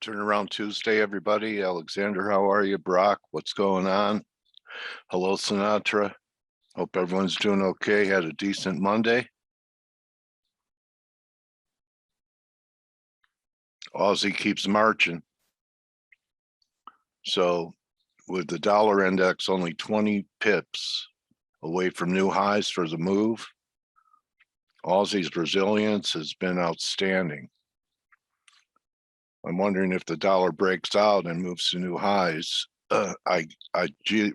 Turnaround Tuesday, everybody. Alexander, how are you? Brock, what's going on? Hello, Sinatra. Hope everyone's doing okay. Had a decent Monday. Aussie keeps marching. So with the dollar index only 20 pips away from new highs for the move, Aussie's resilience has been outstanding. I'm wondering if the dollar breaks out and moves to new highs. I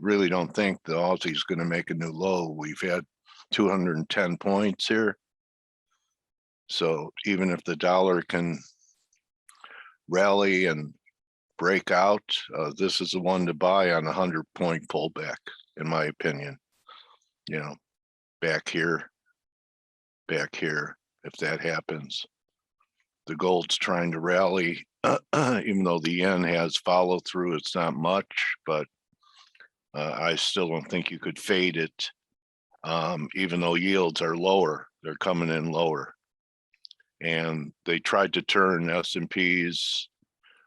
really don't think the Aussie's going to make a new low. We've had 210 points here. So even if the dollar can rally and break out, this is the one to buy on a 100-point pullback, in my opinion. You know, back here, if that happens. The gold's trying to rally, even though the yen has follow through, it's not much, but I still don't think you could fade it, even though yields are lower. They're coming in lower. And they tried to turn S&Ps.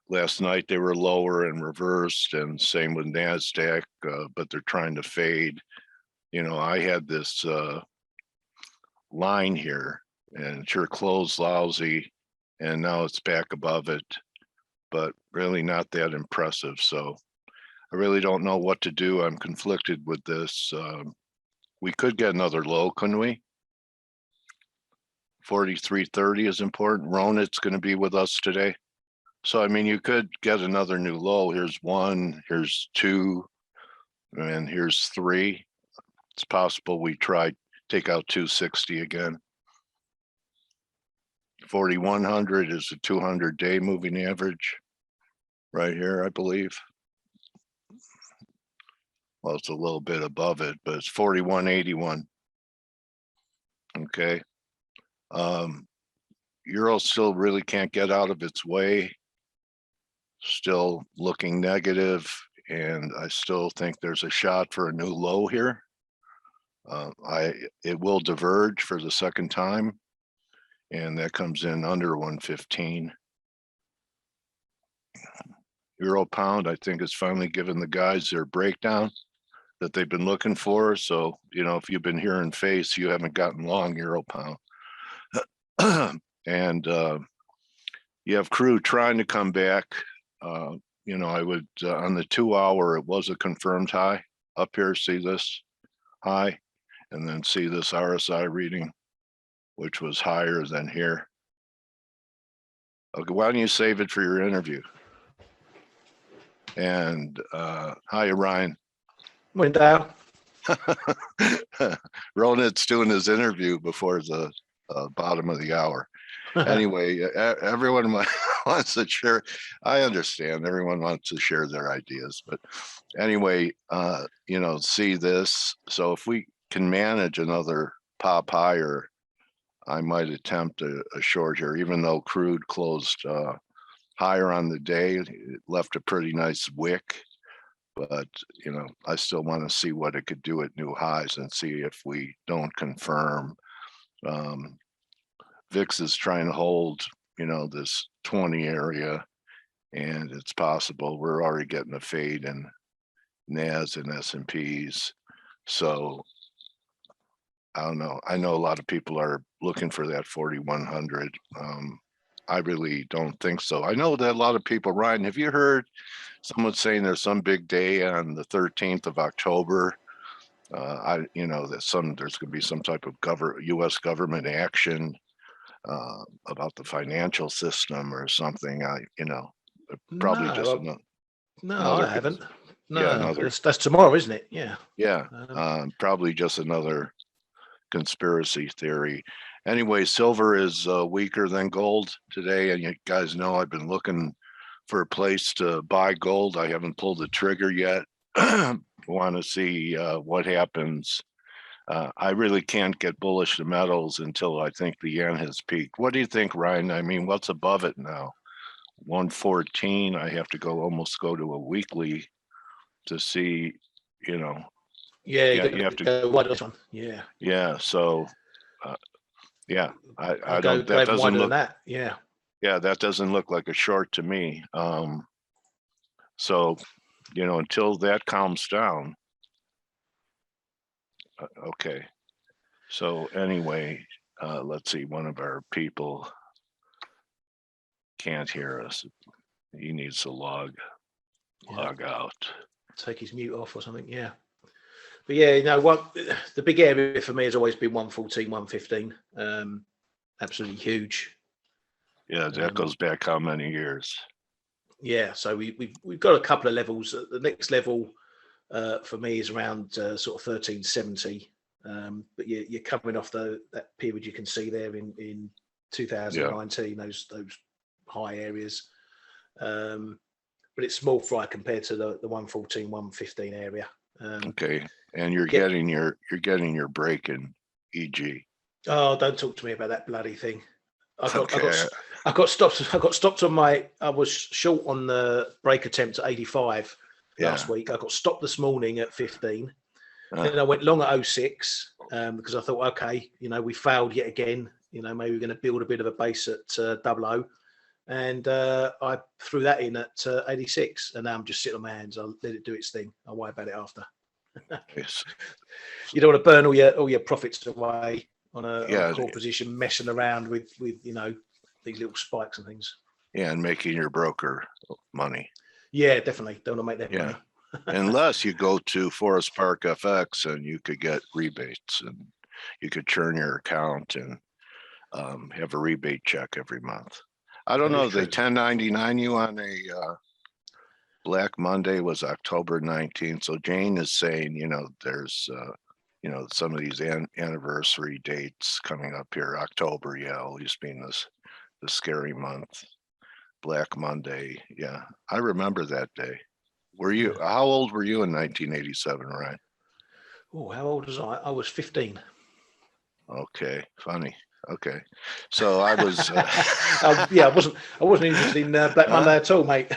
Last night they were lower and reversed, and same with NASDAQ, but they're trying to fade. You know, I had this line here, and it sure closed lousy, and now it's back above it, but really not that impressive. So I really don't know what to do. I'm conflicted with this. We could get another low, couldn't we? 43.30 is important. Ronit's going to be with us today. So, I mean, you could get another new low. Here's one, here's two, and here's three. It's possible we try take out 260 again. 4,100 is a 200-day moving average right here, I believe. Well, it's a little bit above it, but it's 41.81. Okay. Euro still really can't get out of its way. Still looking negative, and I still think there's a shot for a new low here. It will diverge for the second time, and that comes in under 115. Euro pound, I think, is finally giving the guys their breakdown that they've been looking for. So, you know, if you've been hearing F.A.C.E, you haven't gotten long euro pound. And you have crude trying to come back. You know, I would, on the 2 hour, it was a confirmed high up here. See this high, and then see this RSI reading, which was higher than here. Okay, why don't you save it for your interview? And hi, Ryan. Morning, Dale. Ronit's doing his interview before the bottom of the hour. Anyway, everyone wants to share. I understand everyone wants to share their ideas, but anyway, you know, see this. So if we can manage another pop higher, I might attempt a short here, even though crude closed higher on the day. It left a pretty nice wick, but you know, I still want to see what it could do at new highs and see if we don't confirm. VIX is trying to hold, you know, this 20 area, and it's possible we're already getting a fade in NAS and S&Ps. So I don't know. I know a lot of people are looking for that 4,100. I really don't think so. I know that a lot of people, Ryan, have you heard someone saying there's some big day on the 13th of October? You know, that there's going to be some type of U.S. government action about the financial system or something. You know, probably no, just I haven't. No, yeah, that's tomorrow, isn't it? Yeah. Yeah, probably just another conspiracy theory. Anyway, silver is weaker than gold today, and you guys know I've been looking for a place to buy gold. I haven't pulled the trigger yet. Want to see what happens. I really can't get bullish to metals until I think the yen has peaked. What do you think, Ryan? I mean, what's above it now? 114. I have to almost go to a weekly to see, you know. Yeah, you have to go wide on this one. Yeah. Yeah. So, yeah, I don't. That doesn't look. That. Yeah. Yeah, that doesn't look like a short to me. So, you know, until that calms down. Okay. So anyway, let's see, one of our people can't hear us. He needs to log out. Take his mute off or something. Yeah. But yeah, you know what? The big area for me has always been 114, 115. Absolutely huge. Yeah, that goes back how many years? Yeah, so we've got a couple of levels. The next level for me is around sort of 1370. But you're coming off that period you can see there in 2019, those high areas. But it's small fry compared to the 114, 115 area. Okay, and you're getting your break in EG. Oh, don't talk to me about that bloody thing. I got stopped on my. I was short on the break attempt at 85 last week. I got stopped this morning at 15. Then I went long at 06 because I thought, okay, you know, we failed yet again. You know, maybe we're going to build a bit of a base at 00. And I threw that in at 86, and now I'm just sitting on my hands. I'll let it do its thing. I'll worry about it after. Yes. You don't want to burn all your profits away on a core position, messing around with you know, these little spikes and things. Yeah, and making your broker money. Yeah, definitely. Don't want to make that money. Unless you go to Forest Park FX and you could get rebates and you could churn your account and have a rebate check every month. I don't know. They 1099 you on a Black Monday was October 19th. So Jane is saying, you know, there's, you know, some of these anniversary dates coming up here. October, always being the scary month. Black Monday. Yeah, I remember that day. Were you, how old were you in 1987, Ryan? Oh, how old was I? I was 15. Okay, funny. Okay, so I was. Yeah, I wasn't interested in Black Monday at all, mate.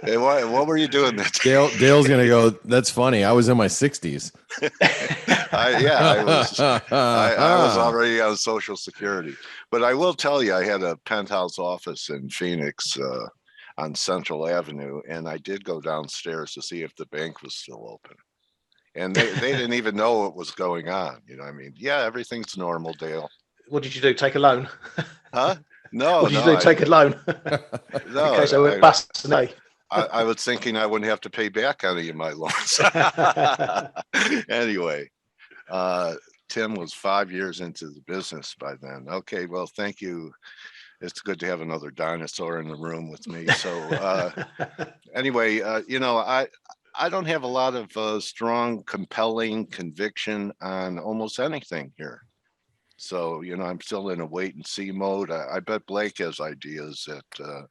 Hey, what were you doing that day? Dale's gonna go. That's funny. I was in my 60s. I was already on Social Security, but I will tell you, I had a penthouse office in Phoenix on Central Avenue, and I did go downstairs to see if the bank was still open. And they didn't even know what was going on. You know, I mean, yeah, everything's normal, Dale. What did you do? Take a loan? Huh? No. What did you do? Take a loan? No. In case I went bust, I was thinking I wouldn't have to pay back any of my loans. Anyway, Tim was 5 years into the business by then. Okay, well, thank you. It's good to have another dinosaur in the room with me. So anyway, you know, I don't have a lot of strong, compelling conviction on almost anything here. So, you know, I'm still in a wait and see mode. I bet Blake has ideas that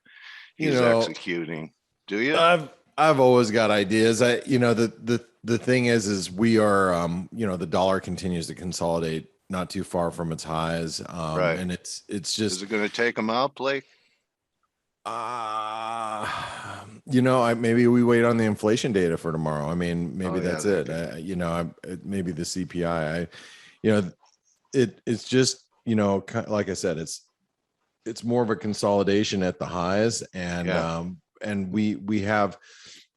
he's executing. Do you? I've always got ideas. The thing is we are, you know, the dollar continues to consolidate not too far from its highs. Right. And it's just. Is it going to take them out, Blake? You know, maybe we wait on the inflation data for tomorrow. I mean, maybe that's it. You know, maybe the CPI. You know, it's just, you know, like I said, it's more of a consolidation at the highs, and we have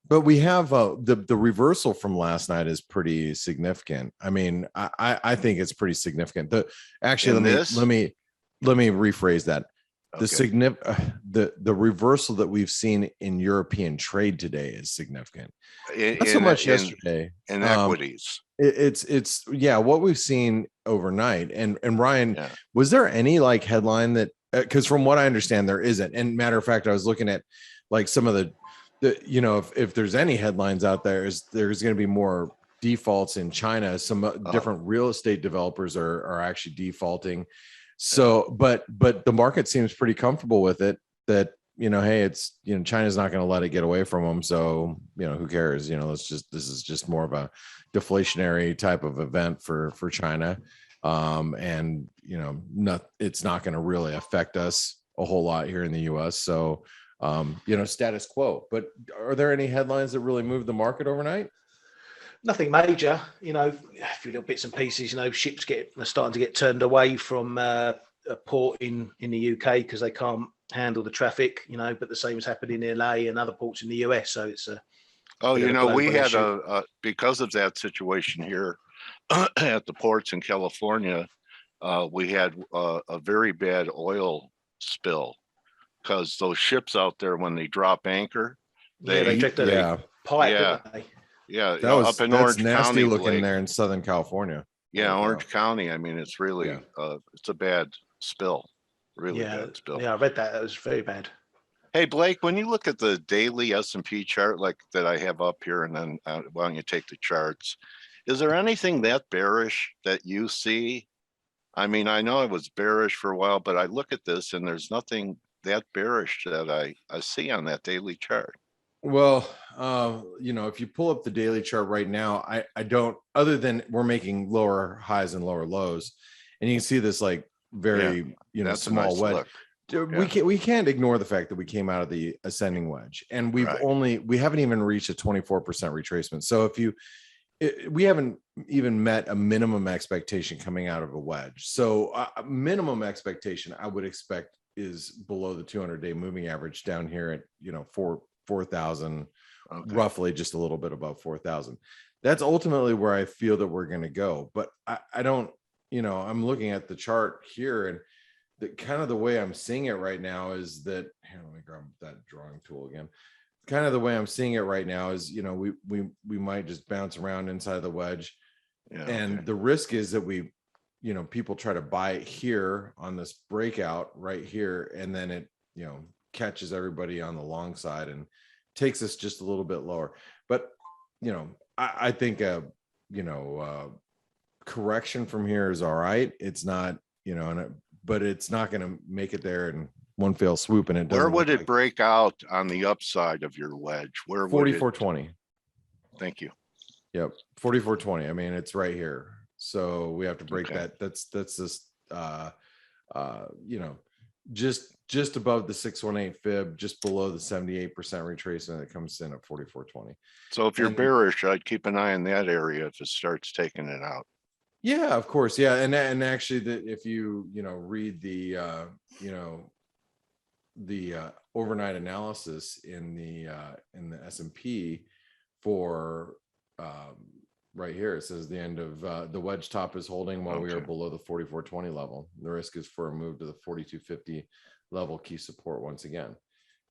the reversal from last night is pretty significant. I mean, I think it's pretty significant. Let me rephrase that. The reversal that we've seen in European trade today is significant. Not so much yesterday in equities. It's what we've seen overnight. And Ryan, was there any like headline that, because from what I understand, there isn't. And matter of fact, I was looking at like some of the you know, if there's any headlines out there, there's going to be more defaults in China. Some different real estate developers are actually defaulting. So, but the market seems pretty comfortable with it, that, you know, hey, it's, you know, China's not going to let it get away from them. So, you know, who cares? You know, this is just more of a deflationary type of event for China. And, you know, it's not going to really affect us a whole lot here in the US. So, you know, status quo. But are there any headlines that really moved the market overnight? Nothing major, you know, a few little bits and pieces. You know, ships are starting to get turned away from a port in the UK because they can't handle the traffic, you know, but the same is happening in LA and other ports in the US. So it's a you know, we had issue. because of that situation here at the ports in California, we had a very bad oil spill because those ships out there, when they drop anchor, they checked the pipe, didn't they? Yeah, that's Orange nasty County, looking Blake. there in Southern California. Yeah, Orange County. I mean, it's really it's a bad spill. Really bad spill. Yeah, I read that. That was very bad. Hey, Blake, when you look at the daily S&P chart like that I have up here, and then why don't you take the charts? Is there anything that bearish that you see? I mean, I know it was bearish for a while, but I look at this and there's nothing that bearish that I see on that daily chart. Well, you know, if you pull up the daily chart right now, I don't, other than we're making lower highs and lower lows, and you can see this like very, you know, small wedge. Look. We can't ignore the fact that we came out of the ascending wedge, and we haven't even reached a 24% retracement. So we haven't even met a minimum expectation coming out of a wedge. So a minimum expectation I would expect is below the 200-day moving average down here at, you know, 4,000, roughly just a little bit above 4,000. That's ultimately where I feel that we're going to go. But I don't, you know, I'm looking at the chart here, and kind of the way I'm seeing it right now is that, here, let me grab that drawing tool again. Kind of the way I'm seeing it right now is, you know, we might just bounce around inside the wedge. And the risk is that we, you know, people try to buy it here on this breakout right here, and then it, you know, catches everybody on the long side and takes us just a little bit lower. But, you know, I think correction from here is all right. It's not, you know, but it's not going to make it there in one fell swoop. And where would it break out on the upside of your wedge? Where 44.20. Thank you. Yep, 44.20. I mean, it's right here. So we have to break that. That's this you know, just above the 618 fib, just below the 78% retracement that comes in at 44.20. So if you're bearish, I'd keep an eye on that area if it starts taking it out. Yeah, of course. Yeah. And actually if you know, read the you know, the overnight analysis in the S&P for right here, it says the end of the wedge top is holding while we are below the 44.20 level. The risk is for a move to the 42.50 level key support once again,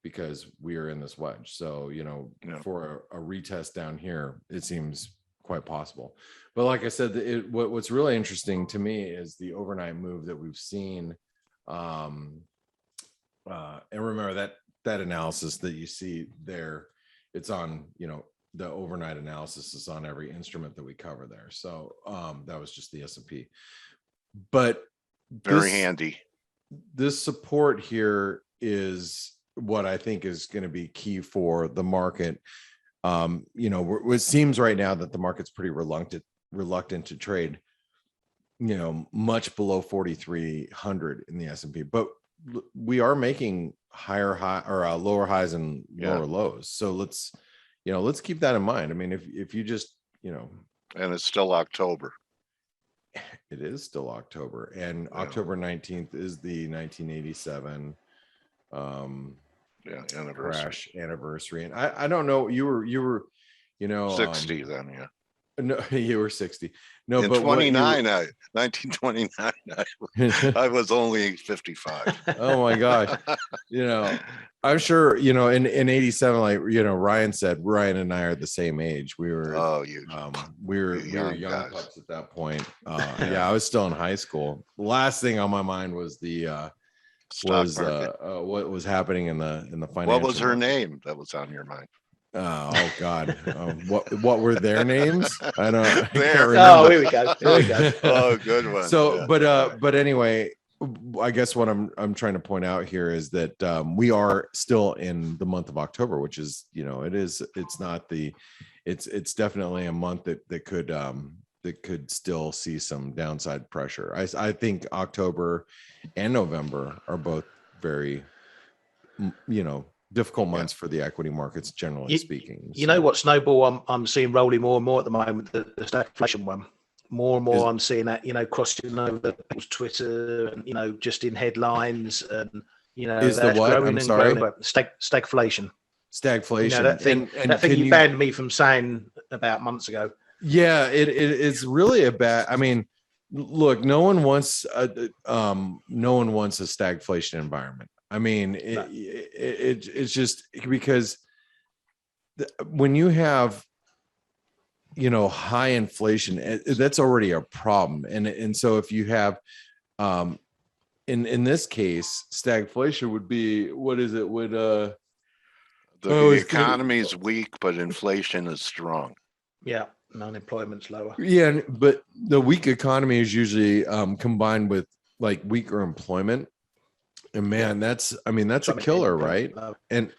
because we are in this wedge. So, you know, for a retest down here, it seems quite possible. But like I said, what's really interesting to me is the overnight move that we've seen. And remember that analysis that you see there, it's on, you know, the overnight analysis is on every instrument that we cover there. So that was just the S&P. But very handy. This support here is what I think is going to be key for the market. You know, it seems right now that the market's pretty reluctant to trade, you know, much below 4,300 in the S&P, but we are making lower highs and lower lows. So let's keep that in mind. I mean, if you just, you know, and it's still October. It is still October, and October 19th is the 1987 crash anniversary. And I don't know, you were, you know, 60 then, yeah. No, you were 60. No, in but 1929, I was only 55. Oh my gosh. You know, I'm sure, you know, in 87, like, you know, Ryan and I are the same age. We were, we were young pups at that point. Yeah, I was still in high school. The last thing on my mind was what was happening in the financial. What was her name that was on your mind? Oh God! What were their names? I don't. I can't remember. Oh, here we go. Oh, good one. So, but anyway, I guess what I'm trying to point out here is that we are still in the month of October, which is, you know, it's definitely a month that could still see some downside pressure. I think October and November are both very, you know, difficult months for the equity markets, generally speaking. You know what, Snowball, I'm seeing rolling more and more at the moment, the stagflation one. More and more I'm seeing that, you know, crossing over people's Twitter and, you know, just in headlines. And You know, Is the that's what? growing I'm and sorry. growing. Stagflation. Stagflation. You know, that thing. And that thing can you banned me from saying about months ago. Yeah, it's really a bad. I mean, look, no one wants a stagflation environment. I mean, it's just because when you have, you know, high inflation, that's already a problem. And so if you have, in this case, stagflation would be, what is it? Would the economy is weak, but inflation is strong. Yeah, unemployment's lower. Yeah, but the weak economy is usually combined with like weaker employment. And man, that's a killer, right? And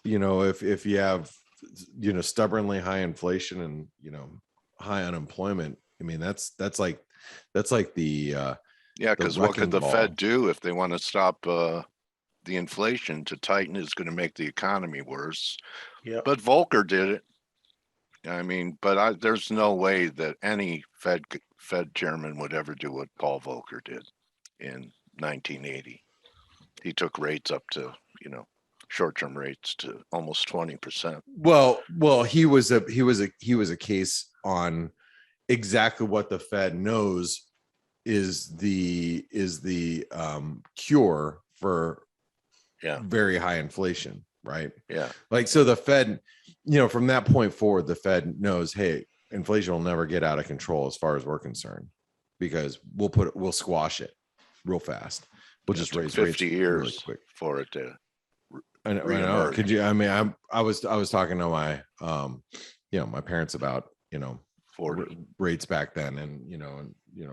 you know, if you have, you know, stubbornly high inflation and, you know, high unemployment, I mean, that's like the because what could the Fed do if they want to stop the inflation? To tighten is going to make the economy worse. Yeah, but Volcker did it. I mean, but there's no way that any Fed chairman would ever do what Paul Volcker did in 1980. He took rates up to, you know, short-term rates to almost 20%. Well, he was a case on exactly what the Fed knows is the cure for very high inflation, right? Yeah. Like, so the Fed, you know, from that point forward, the Fed knows, hey, inflation will never get out of control as far as we're concerned, because we'll squash it real fast. We'll just raise 50 rates years really quick for it to. I know. Could you? I mean, I was talking to my you know, my parents about, you know, rates back then, and you know,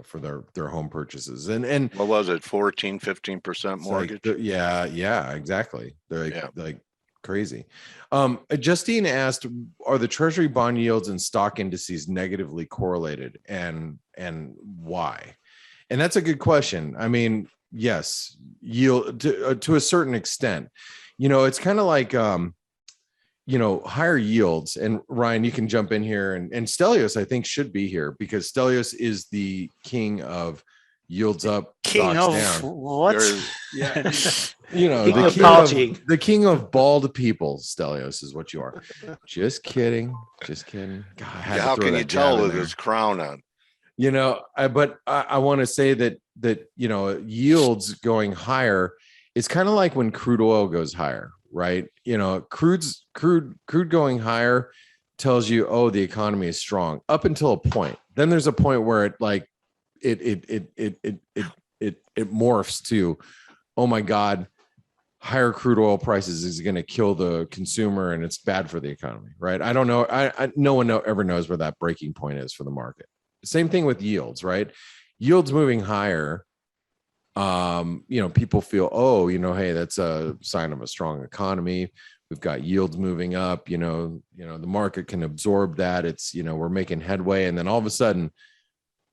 for their home purchases, and what was it, 14-15% mortgage? Like, yeah, exactly. They're like crazy. Justine asked, are the treasury bond yields and stock indices negatively correlated, and why? And that's a good question. I mean, yes, yield to a certain extent. You know, it's kind of like you know, higher yields. And Ryan, you can jump in here, and Stelios, I think, should be here, because Stelios is the king of yields up, king stocks of down. What? Yeah, you know, the king of bald people. Stelios is what you are. Just kidding. God, how can you tell with his crown on? You know, but I want to say that you know, yields going higher is kind of like when crude oil goes higher, right? You know, crude going higher tells you, oh, the economy is strong up until a point. Then there's a point where it morphs to, oh my God, higher crude oil prices is going to kill the consumer and it's bad for the economy, right? I don't know. No one ever knows where that breaking point is for the market. Same thing with yields, right? Yields moving higher. You know, people feel, oh, you know, hey, that's a sign of a strong economy. We've got yields moving up, you know, the market can absorb that. It's, you know, we're making headway. And then all of a sudden,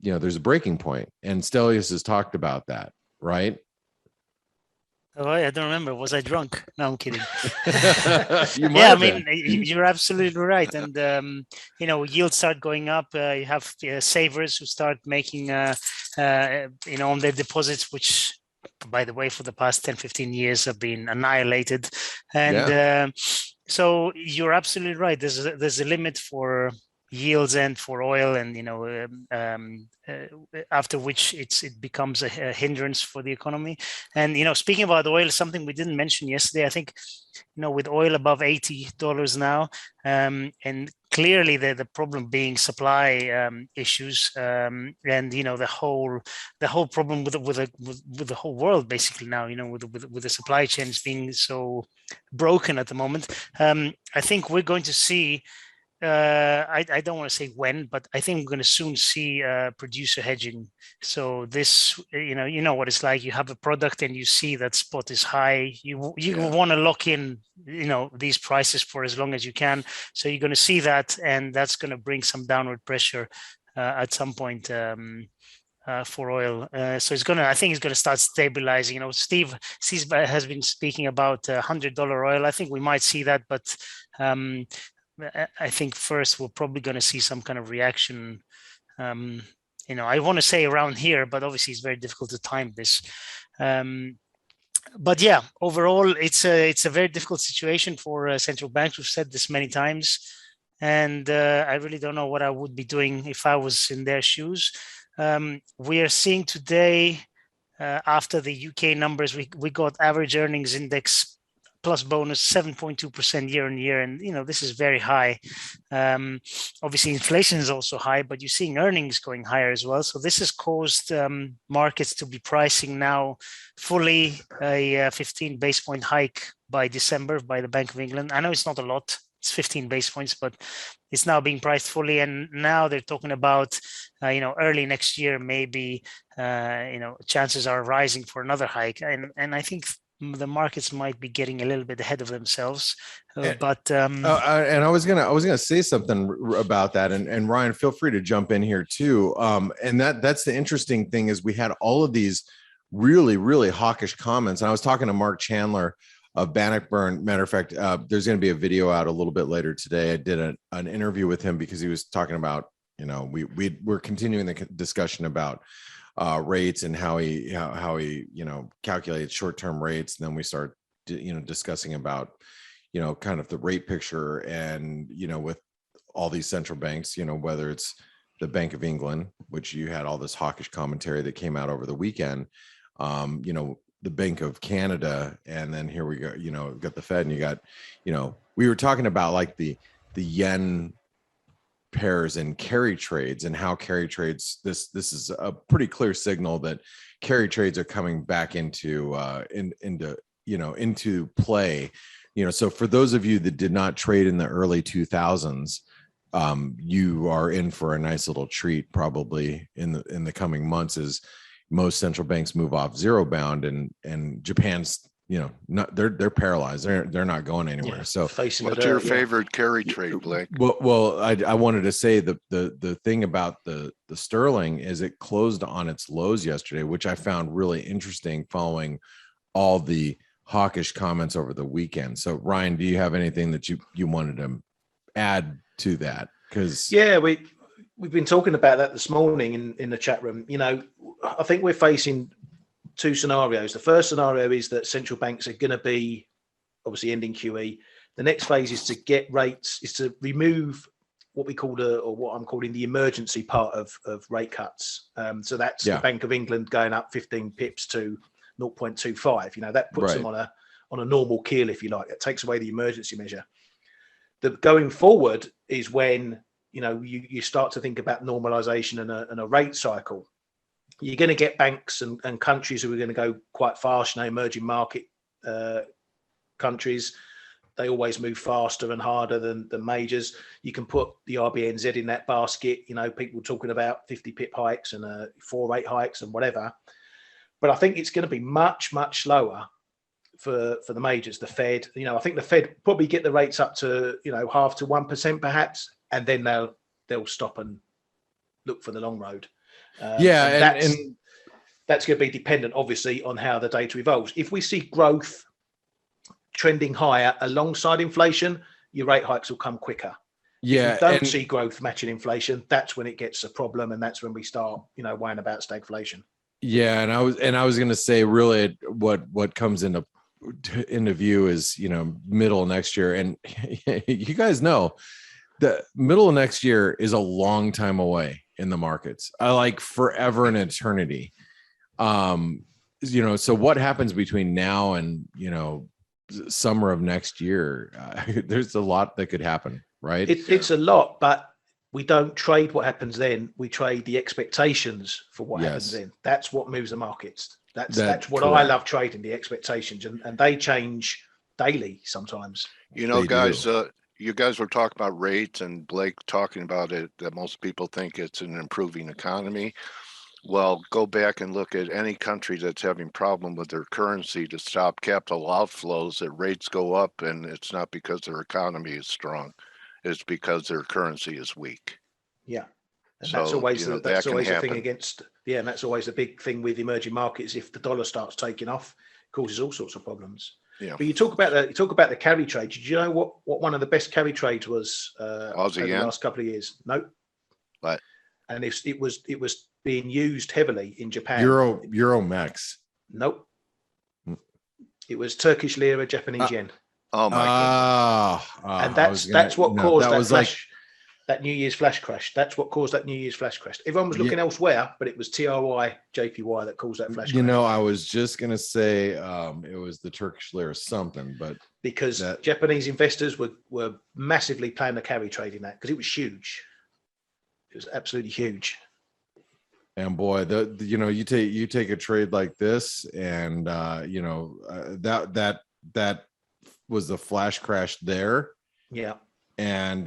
you know, there's a breaking point. And Stelios has talked about that, right? Oh, I don't remember. Was I drunk? No, I'm kidding. Yeah, I mean, you're absolutely right. And, you know, yields start going up. You have savers who start making, you know, on their deposits, which, by the way, for the past 10, 15 years have been annihilated. And so you're absolutely right. There's a limit for yields and for oil, and you know, after which it becomes a hindrance for the economy. And you know, speaking about oil, something we didn't mention yesterday, I think, you know, with oil above $80 now, and clearly the problem being supply issues, and you know, the whole problem with the whole world basically now, you know, with the supply chains being so broken at the moment. I think we're going to see, I don't want to say when, but I think we're going to soon see producer hedging. So this, you know what it's like. You have a product and you see that spot is high. You want to lock in, you know, these prices for as long as you can. So you're going to see that, and that's going to bring some downward pressure at some point. For oil, so I think it's going to start stabilizing. You know, Steve has been speaking about $100 oil. I think we might see that, but I think first we're probably going to see some kind of reaction. You know, I want to say around here, but obviously it's very difficult to time this. But yeah, overall, it's a very difficult situation for central banks. We've said this many times, and I really don't know what I would be doing if I was in their shoes. We are seeing today, after the UK numbers, we got average earnings index plus bonus 7.2% year on year, and this is very high. Obviously, inflation is also high, but you're seeing earnings going higher as well. So this has caused markets to be pricing now fully a 15 base point hike by December by the Bank of England. I know it's not a lot. It's 15 base points, but it's now being priced fully. And now they're talking about, early next year, maybe, chances are rising for another hike. And I think the markets might be getting a little bit ahead of themselves. But and I was gonna say something about that. And Ryan, feel free to jump in here too. And that's the interesting thing is we had all of these really, really hawkish comments. And I was talking to Mark Chandler of Bannockburn. Matter of fact, there's going to be a video out a little bit later today. I did an interview with him because he was talking about, we're continuing the discussion about rates and how he calculates short-term rates. And then we start, discussing about, kind of the rate picture and, with all these central banks, whether it's the Bank of England, which you had all this hawkish commentary that came out over the weekend, the Bank of Canada, and then here we go, got the Fed, and you got, we were talking about like the yen pairs and carry trades and how carry trades, this is a pretty clear signal that carry trades are coming back into play. So for those of you that did not trade in the early 2000s, you are in for a nice little treat probably in the coming months as most central banks move off zero bound, and Japan's, they're paralyzed. They're not going anywhere. Yeah, so what's your favorite carry trade, Blake? Well, I wanted to say the thing about the sterling is it closed on its lows yesterday, which I found really interesting following all the hawkish comments over the weekend. So Ryan, do you have anything that you wanted to add to that? Because we've been talking about that this morning in the chat room. I think we're facing two scenarios. The first scenario is that central banks are going to be obviously ending QE. The next phase is to get rates, is to remove what we call what I'm calling the emergency part of rate cuts. So that's the Bank of England going up 15 pips to 0.25. That puts them on a normal keel, if you like. It takes away the emergency measure. The going forward is when you start to think about normalization and a rate cycle. You're going to get banks and countries who are going to go quite fast. Emerging market countries, they always move faster and harder than the majors. You can put the RBNZ in that basket. People talking about 50 pip hikes and 4 rate hikes and whatever. But I think it's going to be much, much slower for the majors. The Fed, I think the Fed probably get the rates up to 0.5 to 1% perhaps, and then they'll stop and look for the long road. And that's going to be dependent, obviously, on how the data evolves. If we see growth trending higher alongside inflation, your rate hikes will come quicker. If you don't see growth matching inflation, that's when it gets a problem, and that's when we start, worrying about stagflation. Yeah, and I was going to say, really, what comes into view is middle of next year, and you guys know the middle of next year is a long time away in the markets. I like forever and eternity. So what happens between now and summer of next year? There's a lot that could happen, right? It's a lot, but we don't trade what happens then. We trade the expectations for what happens then. That's what moves the markets. That's what correct. I love trading, the expectations, and they change daily sometimes. Guys, you guys were talking about rates, and Blake talking about it, that most people think it's an improving economy. Well, go back and look at any country that's having problem with their currency to stop capital outflows, that rates go up, and it's not because their economy is strong. It's because their currency is weak. Yeah. And so, that's always the thing against, and that's always a big thing with emerging markets. If the dollar starts taking off, it causes all sorts of problems. Yeah. But you talk about the carry trade. Did you know what one of the best carry trades was over the last couple of years? No. What? And it was being used heavily in Japan. Euro Max. Nope. It was Turkish lira, Japanese yen. Oh my And that's what caused that flash. That New Year's flash crash. That's what caused that New Year's flash crash. Everyone was looking elsewhere, but it was TRY JPY that caused that flash crash. You know, I was just gonna say it was the Turkish lira something, but because Japanese investors were massively playing the carry trade in that because it was huge. It was absolutely huge. And boy, you know, you take a trade like this, and you know, that was the flash crash there. Yeah. And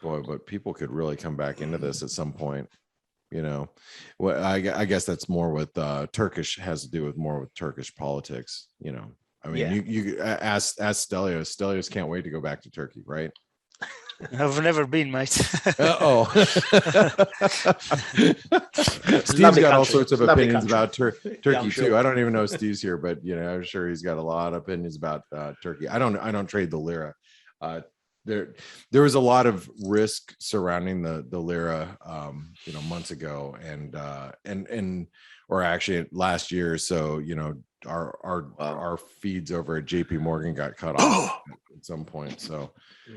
boy, but people could really come back into this at some point. You know, well, I guess that's more with Turkish, has to do with more with Turkish politics. You know, I mean, you ask Stelios. Stelios can't wait to go back to Turkey, right? I've never been, mate. Steve's got all sorts of opinions about Turkey sure. too. I don't even know if Steve's here, but you know, I'm sure he's got a lot of opinions about Turkey. I don't trade the lira. There was a lot of risk surrounding the lira, you know, months ago, and or actually last year. So you know, our feeds over at JP Morgan got cut off at some point. So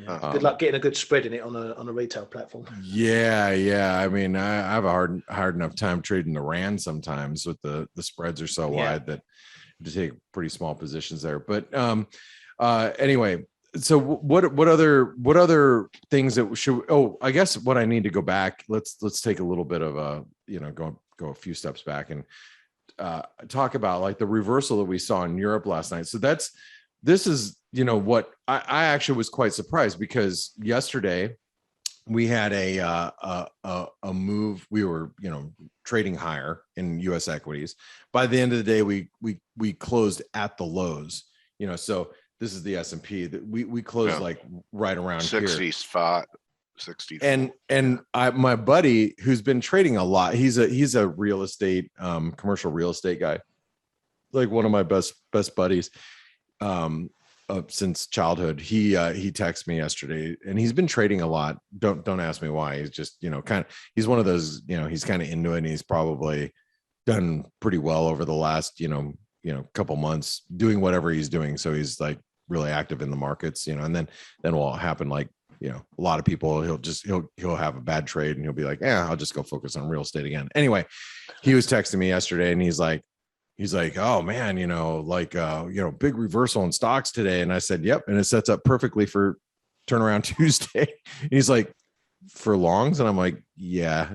good luck getting a good spread in it on a retail platform. Yeah. I mean, I have a hard enough time trading the rand sometimes with the spreads are so wide that to take pretty small positions there. But anyway, so what other things that should? Oh, I guess what I need to go back. Let's take a little bit of a, you know, go a few steps back and talk about like the reversal that we saw in Europe last night. So this is, you know, what I actually was quite surprised, because yesterday we had a move. We were, you know, trading higher in U.S. equities. By the end of the day, we closed at the lows. You know, so this is the S&P that we closed like right around 65, 60. And my buddy who's been trading a lot, he's a real estate, commercial real estate guy, like one of my best buddies since childhood. He texted me yesterday, and he's been trading a lot. Don't ask me why. He's just, you know, he's one of those, you know, he's kind of into it, and he's probably done pretty well over the last, you know, couple months doing whatever he's doing. So he's like really active in the markets, you know, and then will happen, like, you know, a lot of people, he'll have a bad trade and he'll be like, yeah, I'll just go focus on real estate again. Anyway, he was texting me yesterday, and he's like, oh man, you know, like, you know, big reversal in stocks today. And I said, yep. And it sets up perfectly for turnaround Tuesday. And he's like, for longs? And I'm like, yeah.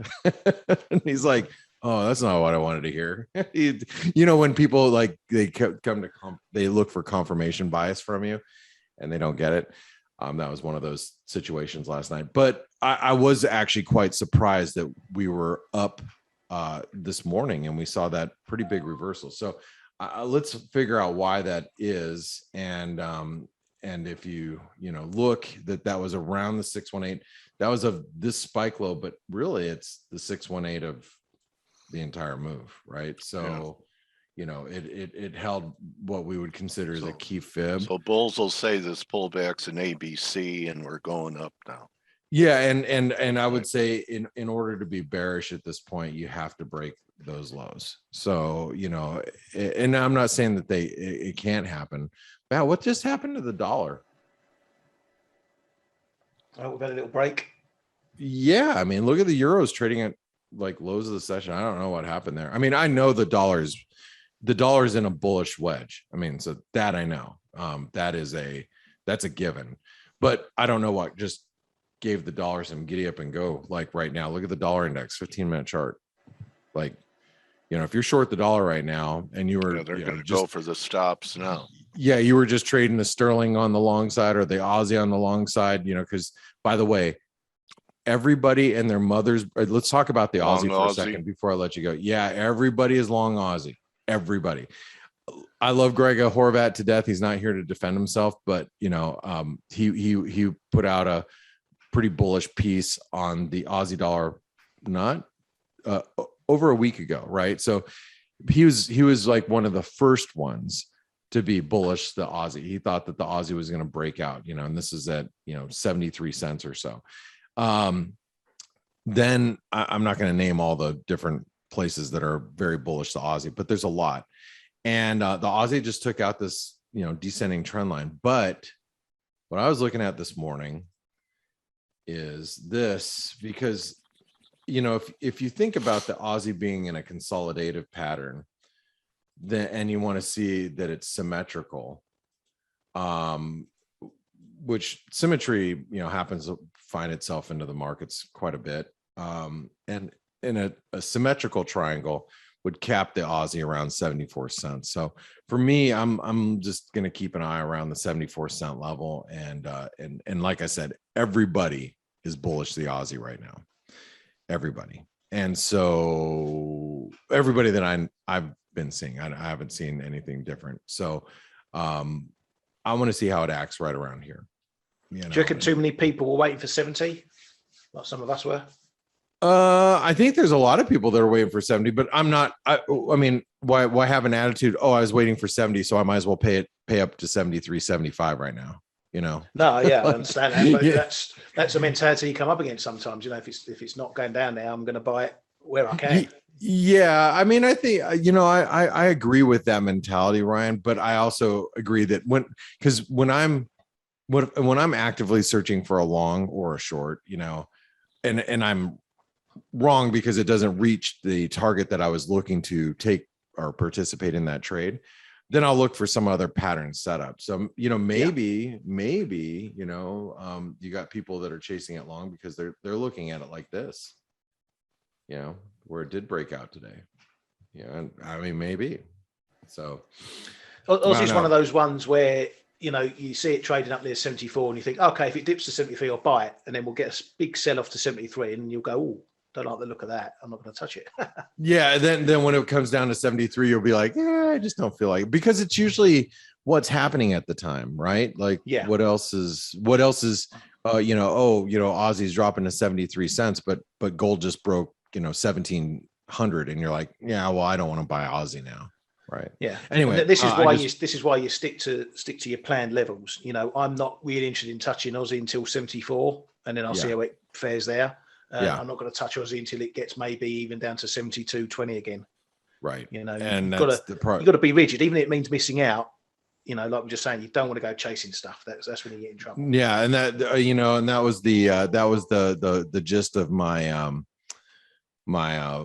And he's like, oh, that's not what I wanted to hear. You know, when people like, they they look for confirmation bias from you and they don't get it. That was one of those situations last night. But I was actually quite surprised that we were up this morning and we saw that pretty big reversal. So let's figure out why that is. And if you know, look, that was around the 618, that was of this spike low, but really it's the 618 of the entire move, right? So you know, it held what we would consider as a key fib. So bulls will say this pullback's an ABC and we're going up now. Yeah, and I would say in order to be bearish at this point, you have to break those lows. So, you know, and I'm not saying that it can't happen. Wow, what just happened to the dollar? Oh, we've had a little break. Yeah, I mean, look at the euros trading at like lows of the session. I don't know what happened there. I mean, I know the dollar's in a bullish wedge. I mean, so that I know. That's a given. But I don't know what just gave the dollar some giddy up and go like right now. Look at the dollar index, 15-minute chart. Like, you know, if you're short the dollar right now and you were, they're going to go for the stops now. Yeah, you were just trading the sterling on the long side or the Aussie on the long side, you know, because by the way, everybody and their mothers, let's talk about the Aussie for a second before I let you go. Yeah, everybody is long Aussie. Everybody. I love Greg Horvat to death. He's not here to defend himself, but you know, he put out a pretty bullish piece on the Aussie dollar, not over a week ago, right? So he was like one of the first ones to be bullish the Aussie. He thought that the Aussie was going to break out, you know, and this is at, you know, 73 cents or so. Then I'm not going to name all the different places that are very bullish to Aussie, but there's a lot. And the Aussie just took out this, descending trend line. But what I was looking at this morning is this, because, if you think about the Aussie being in a consolidative pattern, and you want to see that it's symmetrical, which symmetry, happens to find itself into the markets quite a bit. And in a symmetrical triangle would cap the Aussie around 74 cents. So for me, I'm just going to keep an eye around the 74-cent level. And like I said, everybody is bullish the Aussie right now. Everybody. And so everybody that I've been seeing, I haven't seen anything different. So I want to see how it acts right around here. Do you reckon too many people were waiting for 70, like some of us were? I think there's a lot of people that are waiting for 70, but I'm not. I mean, why have an attitude? Oh, I was waiting for 70, so I might as well pay up to 73, 75 right now. No, yeah, I understand that. But yeah. That's a mentality you come up against sometimes. If it's not going down now, I'm going to buy it where I can. Yeah, I mean, I think I agree with that mentality, Ryan. But I also agree that when I'm actively searching for a long or a short, and I'm wrong because it doesn't reach the target that I was looking to take or participate in that trade, then I'll look for some other pattern setup. So, maybe, you got people that are chasing it long because they're looking at it like this, where it did break out today. And I mean, maybe. So Aussie's one of those ones where, you see it trading up near 74 and you think, okay, if it dips to 73, I'll buy it. And then we'll get a big sell off to 73 and you'll go, oh, don't like the look of that. I'm not going to touch it. Yeah. Then when it comes down to 73, you'll be like, yeah, I just don't feel like it, because it's usually what's happening at the time, right? Like, what else is, Aussie's dropping to 73 cents, but gold just broke, 1700. And you're like, yeah, well, I don't want to buy Aussie now. Right. Yeah. Anyway, this is why you stick to your planned levels. I'm not really interested in touching Aussie until 74, and then I'll see how it fares there. I'm not going to touch Aussie until it gets maybe even down to 72.20 again. Right. And you've got to be rigid, even if it means missing out. Like we're just saying, you don't want to go chasing stuff. That's when you get in trouble. Yeah, and that and that was the gist of my my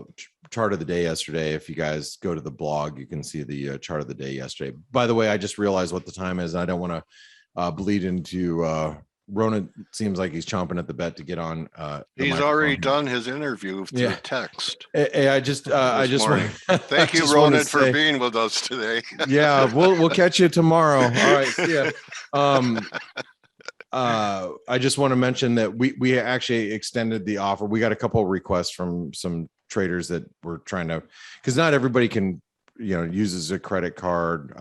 chart of the day yesterday. If you guys go to the blog, you can see the chart of the day yesterday. By the way, I just realized what the time is. I don't want to bleed into Rona. Seems like he's chomping at the bit to get on. He's already done his interview through text. Hey, I just thank you, Rona, for being with us today. Yeah, we'll catch you tomorrow. All right, see ya. I just want to mention that we actually extended the offer. We got a couple of requests from some traders that were trying to, because not everybody can, uses a credit card.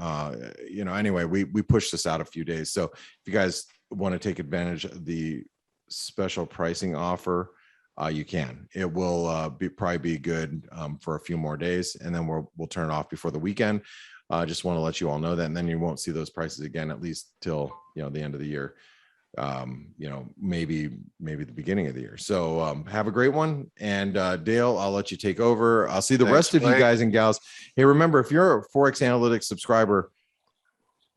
Anyway, we pushed this out a few days. So if you guys want to take advantage of the special pricing offer, you can. It will probably be good for a few more days, and then we'll turn it off before the weekend. Just want to let you all know that, and then you won't see those prices again, at least till the end of the year. Maybe the beginning of the year. So have a great one. And Dale, I'll let you take over. I'll see the rest of you guys and gals. Hey, remember, if you're a ForexAnalytix subscriber,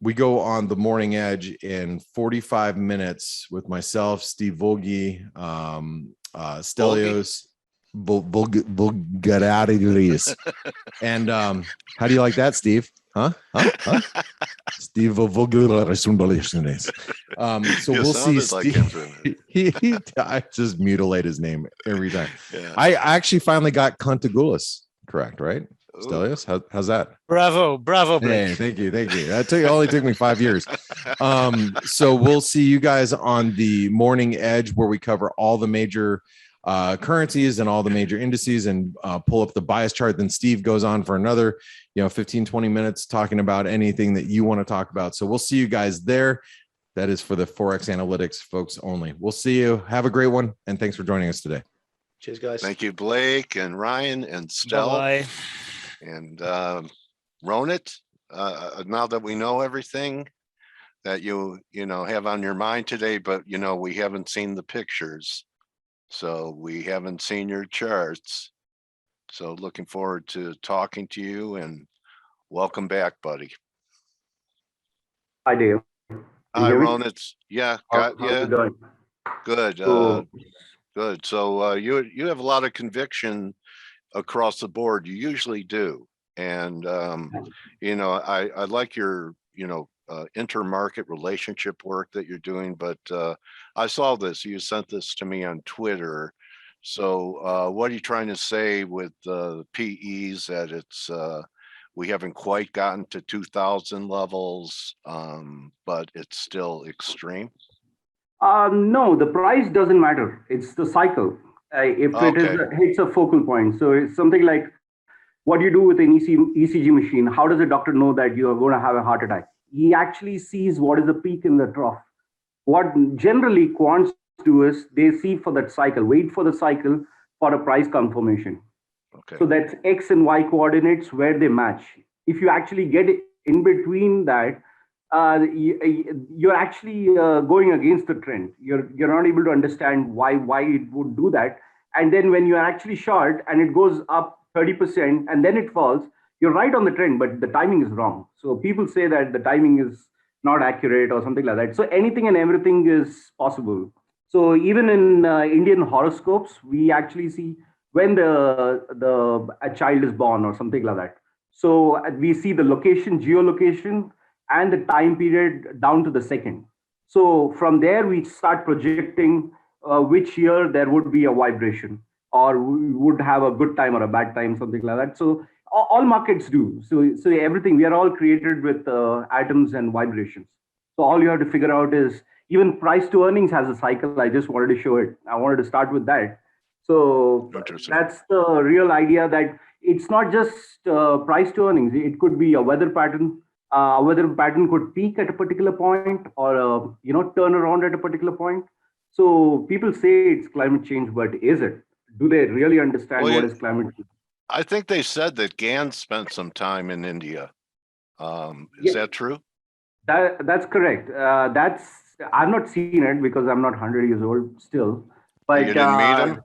we go on the morning edge in 45 minutes with myself, Steve Volge, Stelios Bulgaritis. And how do you like that, Steve? Huh? Steve Volgaritis. So we'll see. Steve. I just mutilate his name every time. Yeah. I actually finally got Contagulis correct, right? Stelios, how's that? Bravo, Blake. Hey, thank you. That only took me 5 years. So we'll see you guys on the morning edge, where we cover all the major currencies and all the major indices, and pull up the bias chart. Then Steve goes on for another 15-20 minutes talking about anything that you want to talk about. So we'll see you guys there. That is for the ForexAnalytix folks only. We'll see you. Have a great one, and thanks for joining us today. Cheers, guys. Thank you, Blake and Ryan and Stella. Bye. And Ronit, now that we know everything that you have on your mind today, but we haven't seen the pictures, so we haven't seen your charts. So looking forward to talking to you and Welcome back, buddy. Hi, Dale. Hi, hear me? Ron. It's got How's you. it going? Good. So, Good. So you have a lot of conviction across the board. You usually do, and you know, I like your intermarket relationship work that you're doing. But I saw this. You sent this to me on Twitter. So what are you trying to say with PEs that it's we haven't quite gotten to 2000 levels, but it's still extreme? no, the price doesn't matter. It's the cycle. If it is Okay. hits a focal point, so it's something like what you do with an ECG machine. How does a doctor know that you are going to have a heart attack? He actually sees what is the peak in the trough. What generally quants do is they see for that cycle, wait for the cycle for a price confirmation. Okay. So that's X and Y coordinates where they match. If you actually get in between that, you're actually going against the trend. You're not able to understand why it would do that. And then when you're actually short and it goes up 30% and then it falls, you're right on the trend, but the timing is wrong. So people say that the timing is not accurate or something like that. So anything and everything is possible. So even in Indian horoscopes, we actually see when a child is born or something like that. So we see the location, geolocation, and the time period down to the second. So from there, we start projecting which year there would be a vibration or we would have a good time or a bad time, something like that. So all markets do. So everything, we are all created with atoms and vibrations. So all you have to figure out is even price to earnings has a cycle. I just wanted to show it. I wanted to start with that. So that's the real idea, that it's not just price to earnings. It could be a weather pattern. A weather pattern could peak at a particular point or turn around at a particular point. So people say it's climate change, but is it? Do they really understand what is climate change? I think they said that Gans spent some time in India. Is that true? That's correct. I've not seen it because I'm not 100 years old still. But you didn't meet him?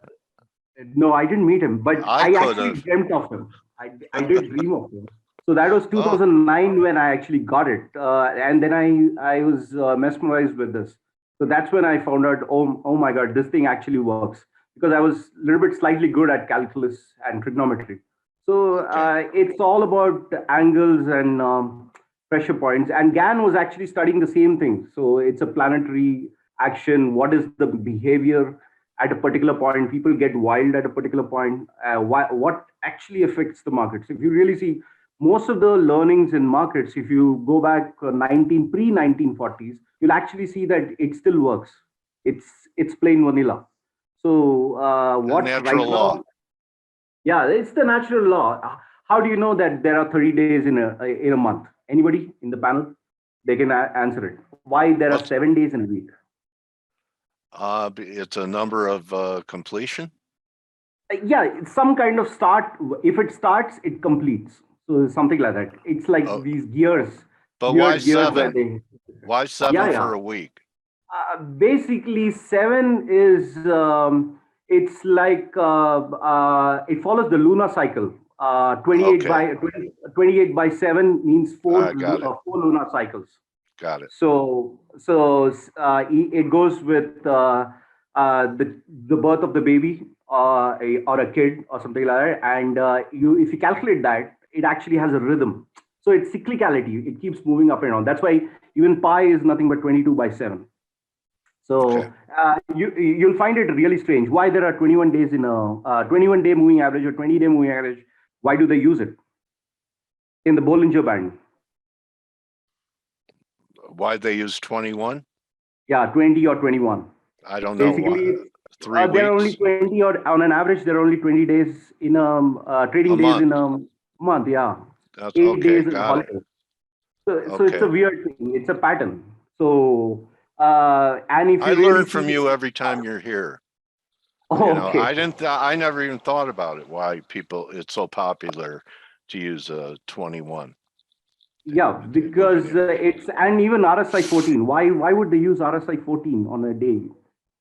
No, I didn't meet him, but I actually dreamt of him. I did dream of him. So that was 2009 when I actually got it. And then I was mesmerized with this. So that's when I found out, oh my God, this thing actually works. Because I was a little bit slightly good at calculus and trigonometry. So it's all about angles and pressure points. And GAN was actually studying the same thing. So it's a planetary action. What is the behavior at a particular point? People get wild at a particular point. What actually affects the markets? If you really see most of the learnings in markets, if you go back pre-1940s, you'll actually see that it still works. It's plain vanilla. So what natural law? Yeah, it's the natural law. How do you know that there are 30 days in a month? Anybody in the panel? They can answer it. Why there are 7 days in a week? It's a number of completion. Yeah, it's some kind of start. If it starts, it completes. So something like that. It's like these gears. But why 7? Why 7 for a week? Basically, 7 is it's like it follows the lunar cycle. 28 by 7 means 4 lunar cycles. Got it. So it goes with the birth of the baby or a kid or something like that. And if you calculate that, it actually has a rhythm. So it's cyclicality. It keeps moving up and down. That's why even pi is nothing but 22 by 7. So you'll find it really strange. Why there are 21 days in a 21-day moving average or 20-day moving average? Why do they use it in the Bollinger Band? Why they use 21? Yeah, 20 or 21. I don't know. Basically, 3 weeks. There are only 20, or on an average, there are only 20 days in trading days in a month. Yeah, that's 8 days in holiday. So it's a weird thing. It's a pattern. So and if I learn from you every time you're here. I never even thought about it. Why it's so popular to use 21. Yeah, because and even RSI 14. Why would they use RSI 14 on a day?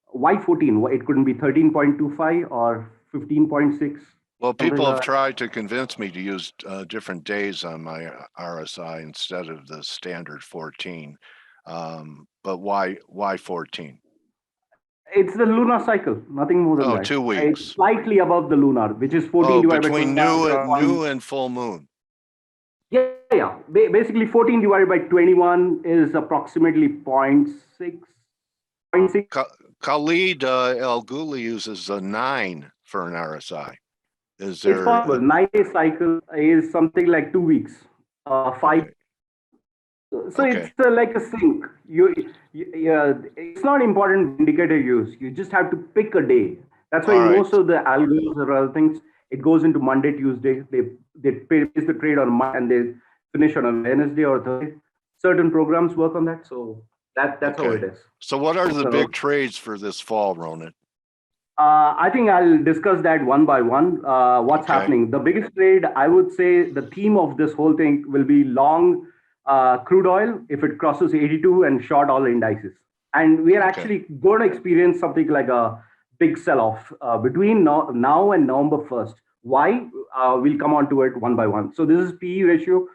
Why 14? It couldn't be 13.25 or 15.6. Well, something people have like tried to convince me to use different days on my RSI instead of the standard 14. But why 14? it's the lunar cycle, nothing more than Oh, that. 2 It's weeks. slightly above the lunar, which is 14 Oh, divided by between 21. new and full moon. Yeah. Basically, 14 divided by 21 is approximately 0.6. 0.6. Khalid El Ghuli uses a 9 for an RSI. Is It's there? possible. 9-day cycle is something like 2 weeks. 5. Okay. So it's like a sync. It's not important indicator use. You just have to pick a day. That's why most of the algos or other things, it goes into Monday, Tuesday. They place the trade on Monday and they finish on a Wednesday or Thursday. Certain programs work on that. So that's how it is. So what are the big trades for this fall, Ronan? I think I'll discuss that one by one. What's happening? The biggest trade, I would say, the theme of this whole thing will be long crude oil if it crosses 82 and short all indices. And we are actually going to experience something like a big sell-off between now and November 1st. Why? We'll come on to it one by one. So this is PE ratio.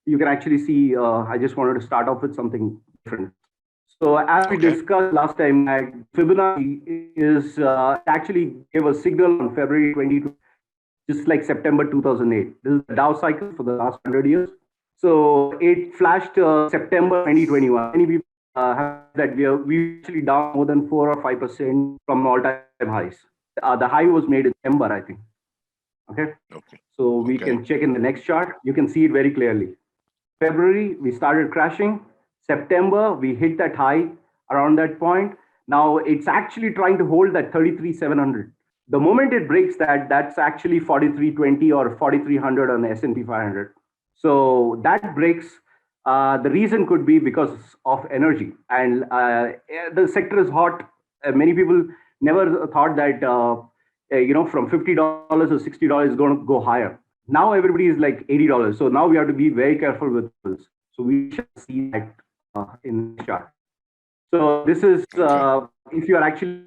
You can actually see, I just wanted to start off with something different. So as we discussed last time, Fibonacci is actually gave a signal on February 22, just like September 2008. This is the Dow cycle for the last 100 years. So it flashed September 2021. Many people have that we actually down more than 4 or 5% from all-time highs. The high was made in December, I think. Okay. So we can check in the next chart. You can see it very clearly. February, we started crashing. September, we hit that high around that point. Now it's actually trying to hold that 33,700. The moment it breaks that, that's actually 4320 or 4300 on the S&P 500. So that breaks. The reason could be because of energy, and the sector is hot. Many people never thought that from $50 or $60 is going to go higher. Now everybody is like $80. So now we have to be very careful with this. So we should see that in the chart. So this is if you are actually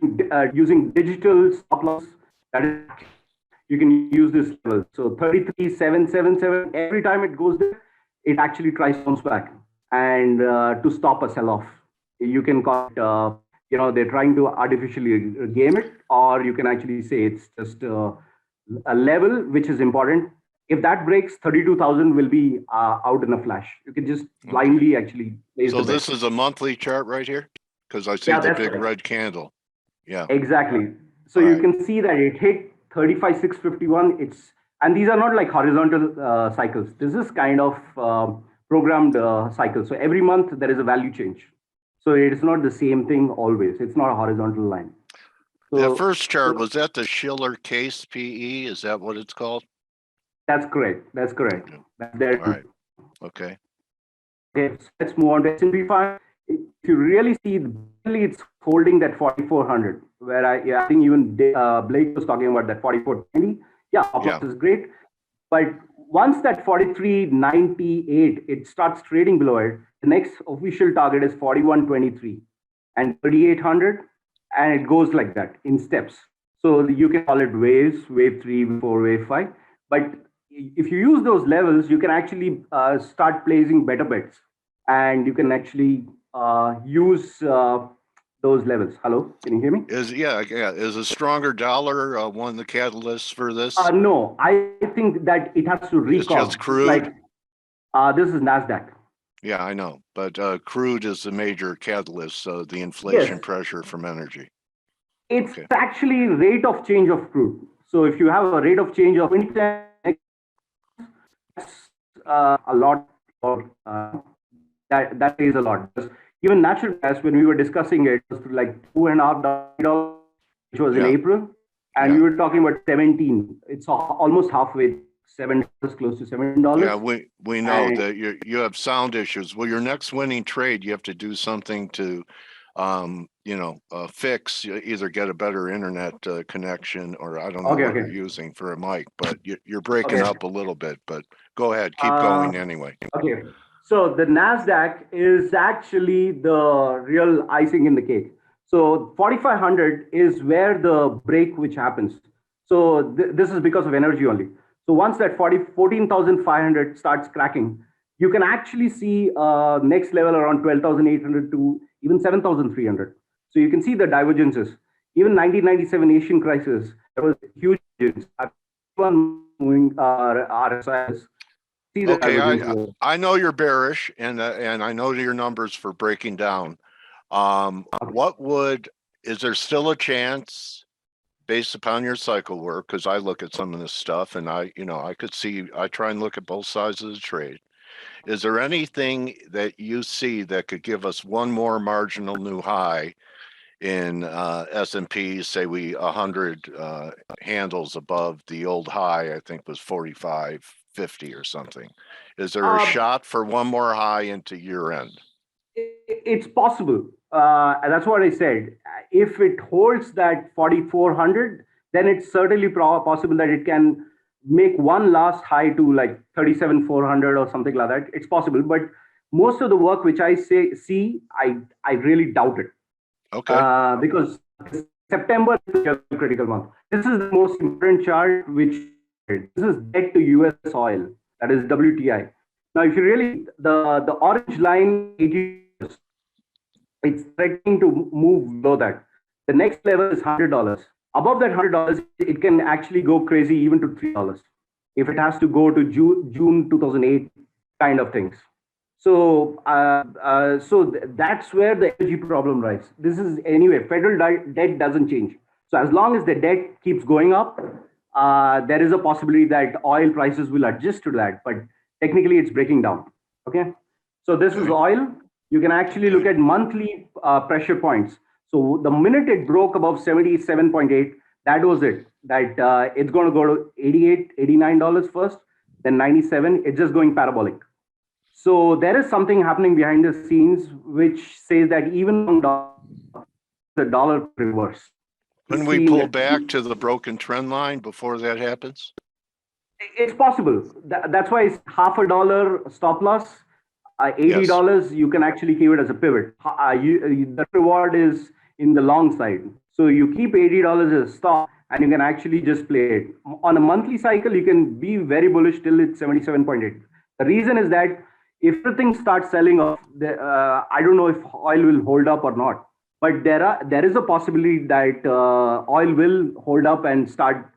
using digital stop loss, that is, you can use this level. So 33,777. Every time it goes there, it actually tries to bounce back and to stop a sell-off. You can call it, they're trying to artificially game it, or you can actually say it's just a level which is important. If that breaks, 32,000 will be out in a flash. You can just blindly actually place So this is a monthly chart right here? Because I see the big red candle. Yeah. Exactly. So you can see that it hit 35,651. And these are not like horizontal cycles. This is kind of programmed cycle. So every month there is a value change. So it's not the same thing always. It's not a horizontal line. So, that first chart, was that the Schiller case PE? Is that what it's called? That's correct. That's correct. That's there. All right. Okay. Okay. So let's move on to S&P 500. If you really see, it's holding that 4,400, where I think even Blake was talking about that 4,420. Yeah, is great. But once that 43.98, it starts trading below it, the next official target is 41.23 and 3,800, and it goes like that in steps. So you can call it waves, wave 3, wave 4, wave 5. But if you use those levels, you can actually start placing better bets, and you can actually use those levels. Hello, can you hear me? Is a stronger dollar one of the catalysts for this? No, I think that it has to recall. It's just crude. Like this is NASDAQ. Yeah, I know, but crude is the major catalyst. So the inflation pressure from energy. It's actually rate of change of crude. So if you have a rate of change of 20%, that's a lot. That is a lot. Even natural gas, when we were discussing it, was like $2.5, which was in April, and we were talking about 17. It's almost halfway, $7, close to $7. Yeah, we know that you have sound issues. Well, your next winning trade, you have to do something to, fix. Either get a better internet connection, or I don't know what you're using for a mic, but you're breaking up a little bit. But go ahead, keep going anyway. Okay. So the NASDAQ is actually the real icing in the cake. So 4,500 is where the break which happens. So this is because of energy only. So once that 14,500 starts cracking, you can actually see next level around 12,800 to even 7,300. So you can see the divergences. Even 1997 Asian crisis, there was huge one moving RSIs. Okay, I know you're bearish, and I know your numbers for breaking down. Is there still a chance, based upon your cycle work, because I look at some of this stuff and I try and look at both sides of the trade. Is there anything that you see that could give us one more marginal new high in S&P, say 100 handles above the old high, I think was 45.50 or something? Is there a shot for one more high into year end? It's possible. And that's what I said. If it holds that 4,400, then it's certainly possible that it can make one last high to like 37,400 or something like that. It's possible, but most of the work which I I really doubt it. Okay. Because September is a critical month. This is the most important chart, this is debt to US oil, that is WTI. Now, if you really, the orange line, it's threatening to move below that. The next level is $100. Above that $100, it can actually go crazy even to $3 if it has to go to June 2008 kind of things. So, that's where the energy problem lies. This is anyway, federal debt doesn't change. So as long as the debt keeps going up, there is a possibility that oil prices will adjust to that, but technically it's breaking down. Okay. So this is oil. You can actually look at monthly pressure points. So the minute it broke above 77.8, that was it. That it's going to go to $88, $89 first, then 97. It's just going parabolic. So there is something happening behind the scenes which says that even the dollar reverse. When we pull back to the broken trend line before that happens? It's possible. That's why it's $0.50 stop loss. $80, you can actually keep it as a pivot. The reward is in the long side. So you keep $80 as a stop and you can actually just play it. On a monthly cycle, you can be very bullish till it's 77.8. The reason is that if everything starts selling off, I don't know if oil will hold up or not, but there is a possibility that oil will hold up and start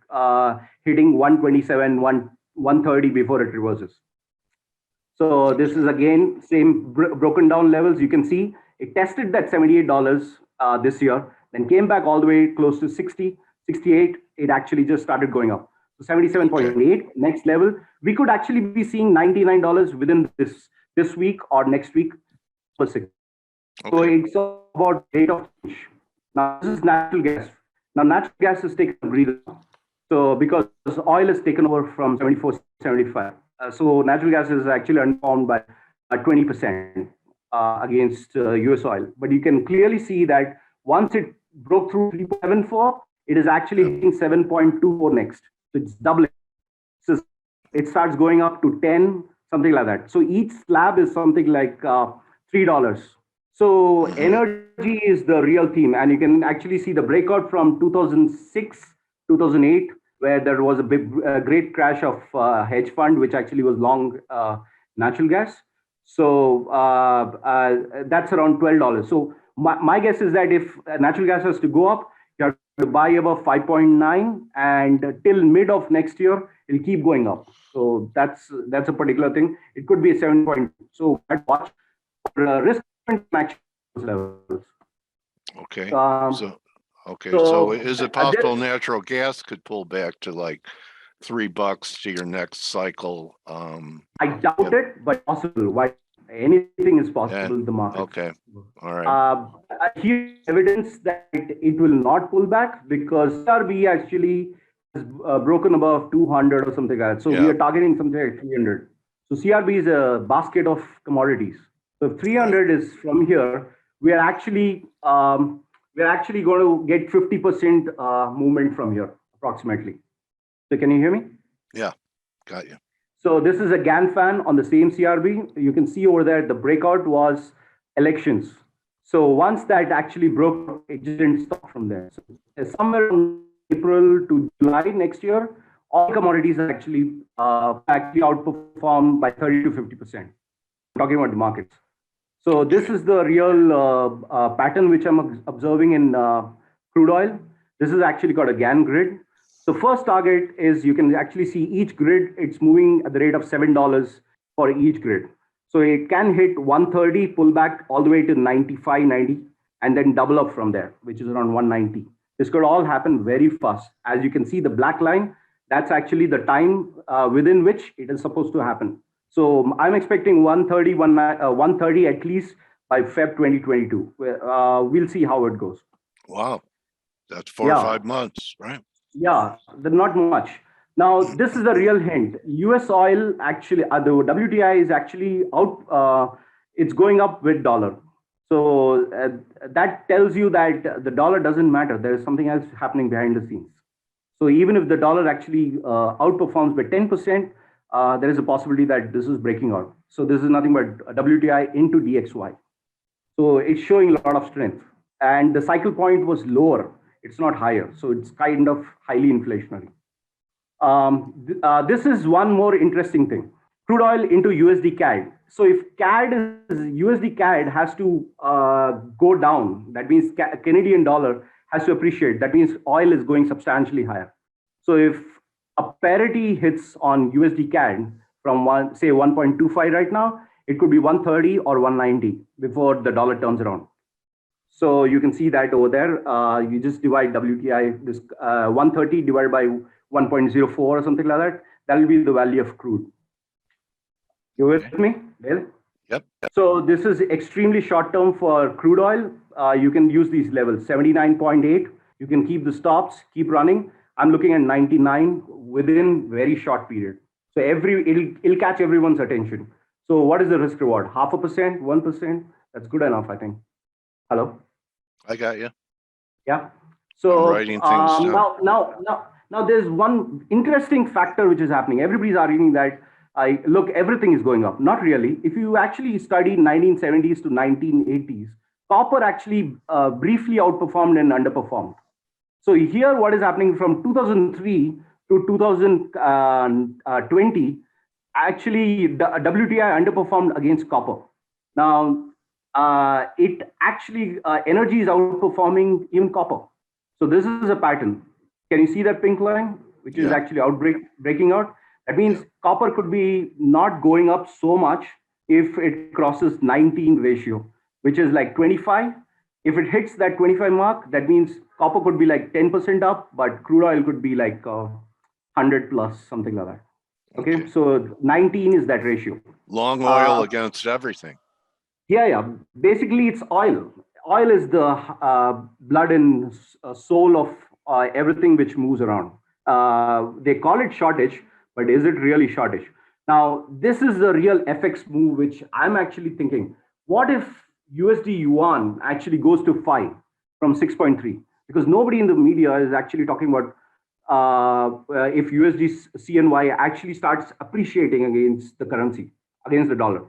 hitting 127, 130 before it reverses. So this is again same broken down levels. You can see it tested that $78 this year, then came back all the way close to 60, 68. It actually just started going up. So 77.8 next level. We could actually be seeing $99 within this week or next week. So it's about rate of change. Now this is natural gas. Now natural gas is taking a breather. So because oil is taken over from 74, 75. So natural gas is actually underperformed by 20% against US oil. But you can clearly see that once it broke through 3.74, it is actually hitting 7.24 next. So it's doubling. So it starts going up to 10, something like that. So each slab is something like $3. So energy is the real theme. And you can actually see the breakout from 2006, 2008, where there was a great crash of hedge fund, which actually was long natural gas. So that's around $12. So my guess is that if natural gas has to go up, you have to buy above 5.9, and till mid of next year, it'll keep going up. So that's a particular thing. It could be a 7 point. So I'd watch risk match levels. Okay. So is it possible natural gas could pull back to like $3 to your next cycle? I doubt it, but possible. Why? Anything is possible in the market. Okay. All right. Here's evidence that it will not pull back because CRB actually has broken above 200 or something like that. So we are targeting something like 300. So CRB is a basket of commodities. So if 300 is from here, we are actually going to get 50% movement from here, approximately. So can you hear me? Yeah, got you. So this is a GAN fan on the same CRB. You can see over there, the breakout was elections. So once that actually broke, it didn't stop from there. So somewhere April to July next year, all commodities are actually outperformed by 30 to 50%. I'm talking about the markets. So this is the real pattern which I'm observing in crude oil. This is actually called a Gann grid. So first target is, you can actually see each grid, it's moving at the rate of $7 for each grid. So it can hit 130, pull back all the way to 95, 90, and then double up from there, which is around 190. This could all happen very fast. As you can see, the black line, that's actually the time within which it is supposed to happen. So I'm expecting 130 at least by Feb 2022. We'll see how it goes. Wow, that's 4 or 5 months, right? Yeah, not much. Now, this is the real hint. US oil actually, the WTI is actually out, it's going up with dollar. So that tells you that the dollar doesn't matter. There is something else happening behind the scenes. So even if the dollar actually outperforms by 10%, there is a possibility that this is breaking out. So this is nothing but WTI into DXY. So it's showing a lot of strength. And the cycle point was lower. It's not higher. So it's kind of highly inflationary. This is one more interesting thing. Crude oil into USD CAD. So if USD CAD has to go down, that means Canadian dollar has to appreciate. That means oil is going substantially higher. So if a parity hits on USD CAD from say 1.25 right now, it could be 130 or 190 before the dollar turns around. So you can see that over there. You just divide WTI, this 130 divided by 1.04 or something like that. That will be the value of crude. You with me, Dale? Yep. So this is extremely short term for crude oil. You can use these levels, 79.8. You can keep the stops, keep running. I'm looking at 99 within very short period. So it'll catch everyone's attention. So what is the risk reward? 0.5%, 1%? That's good enough, I think. Hello? I got you. Yeah. So I'm writing things down. Now there's one interesting factor which is happening. Everybody's arguing that look, everything is going up. Not really. If you actually study 1970s to 1980s, copper actually briefly outperformed and underperformed. So here, what is happening from 2003 to 2020, actually the WTI underperformed against copper. Now, it actually, energy is outperforming even copper. So this is a pattern. Can you see that pink line, which is actually breaking out? That means copper could be not going up so much if it crosses 19 ratio, which is like 25. If it hits that 25 mark, that means copper could be like 10% up, but crude oil could be like 100 plus, something like that. Okay, so 19 is that ratio. Long oil against everything. Yeah. Basically, it's oil. Oil is the blood and soul of everything which moves around. They call it shortage, but is it really shortage? Now, this is the real FX move, which I'm actually thinking, what if USD yuan actually goes to 5 from 6.3? Because nobody in the media is actually talking about if USD CNY actually starts appreciating against the currency, against the dollar.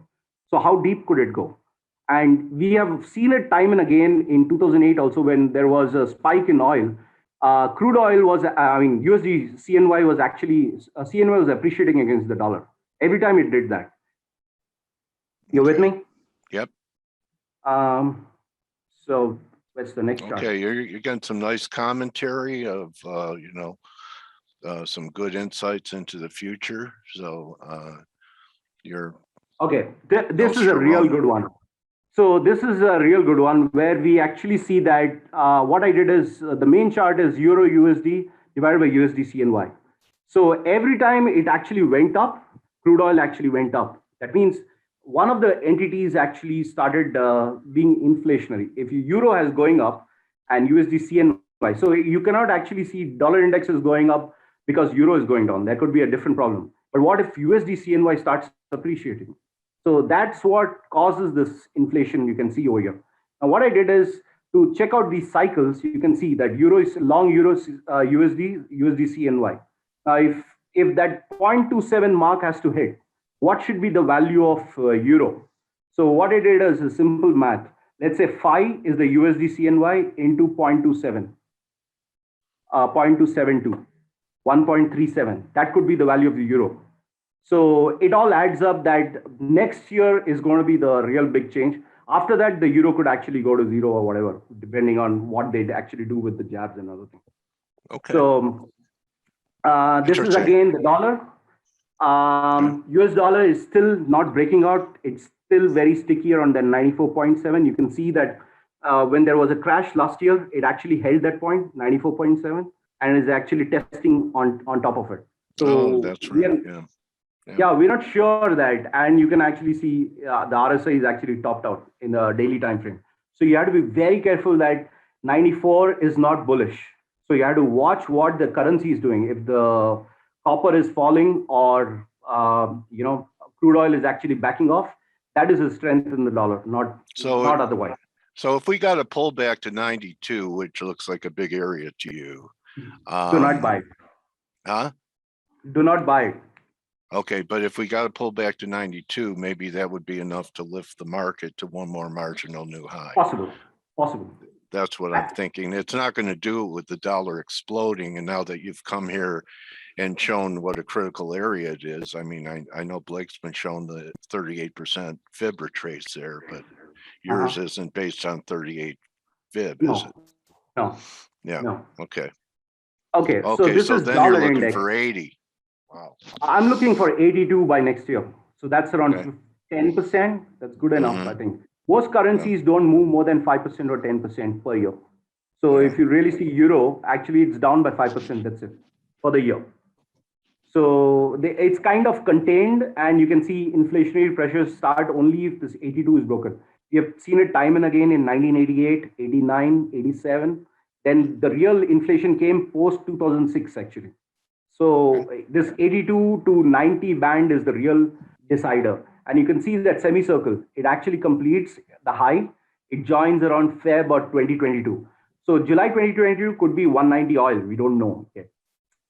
So how deep could it go? And we have seen it time and again in 2008 also, when there was a spike in oil. Crude oil was, USD CNY was actually, CNY was appreciating against the dollar. Every time it did that. You with me? Yep. So what's the next chart? Okay, you're getting some nice commentary of, some good insights into the future. So you're... Okay, this is a real good one. So this is a real good one where we actually see that what I did is the main chart is Euro USD divided by USD CNY. So every time it actually went up, crude oil actually went up. That means one of the entities actually started being inflationary. If Euro is going up and USD CNY, so you cannot actually see dollar index is going up because Euro is going down. That could be a different problem. But what if USD CNY starts appreciating? So that's what causes this inflation you can see over here. Now, what I did is to check out these cycles, you can see that Euro is long Euro USD CNY. Now, if that 0.27 mark has to hit, what should be the value of Euro? So what I did is a simple math. Let's say phi is the USD CNY into 0.27. 0.272, 1.37. That could be the value of the euro. So it all adds up that next year is going to be the real big change. After that, the euro could actually go to zero or whatever, depending on what they actually do with the jabs and other things. Okay. So this is again the dollar. US dollar is still not breaking out. It's still very sticky around the 94.7. You can see that when there was a crash last year, it actually held that point, 94.7, and is actually testing on top of it. So that's right. Yeah, we're not sure that, and you can actually see the RSI is actually topped out in the daily time frame. So you have to be very careful that 94 is not bullish. So you have to watch what the currency is doing. If the copper is falling or crude oil is actually backing off, that is a strength in the dollar, not otherwise. So if we got a pullback to 92, which looks like a big area to you, do not buy it. Huh? Do not buy it. Okay, but if we got to pull back to 92, maybe that would be enough to lift the market to one more marginal new high. Possible. That's what I'm thinking. It's not going to do it with the dollar exploding. And now that you've come here and shown what a critical area it is, I mean, I know Blake's been shown the 38% fib retrace there, but yours isn't based on 38 fib, is it? No. Yeah. No. Okay. Okay. So this is then dollar you're looking index. for 80. Wow. I'm looking for 82 by next year. So that's around 10%. That's good enough, I think. Most currencies don't move more than 5% or 10% per year. So if you really see euro, actually it's down by 5%. That's it for the year. So it's kind of contained, and you can see inflationary pressures start only if this 82 is broken. We have seen it time and again in 1988, 89, 87. Then the real inflation came post 2006 actually. So this 82 to 90 band is the real decider. And you can see that semicircle, it actually completes the high. It joins around Feb or 2022. So July 2022 could be 190 oil. We don't know. Okay.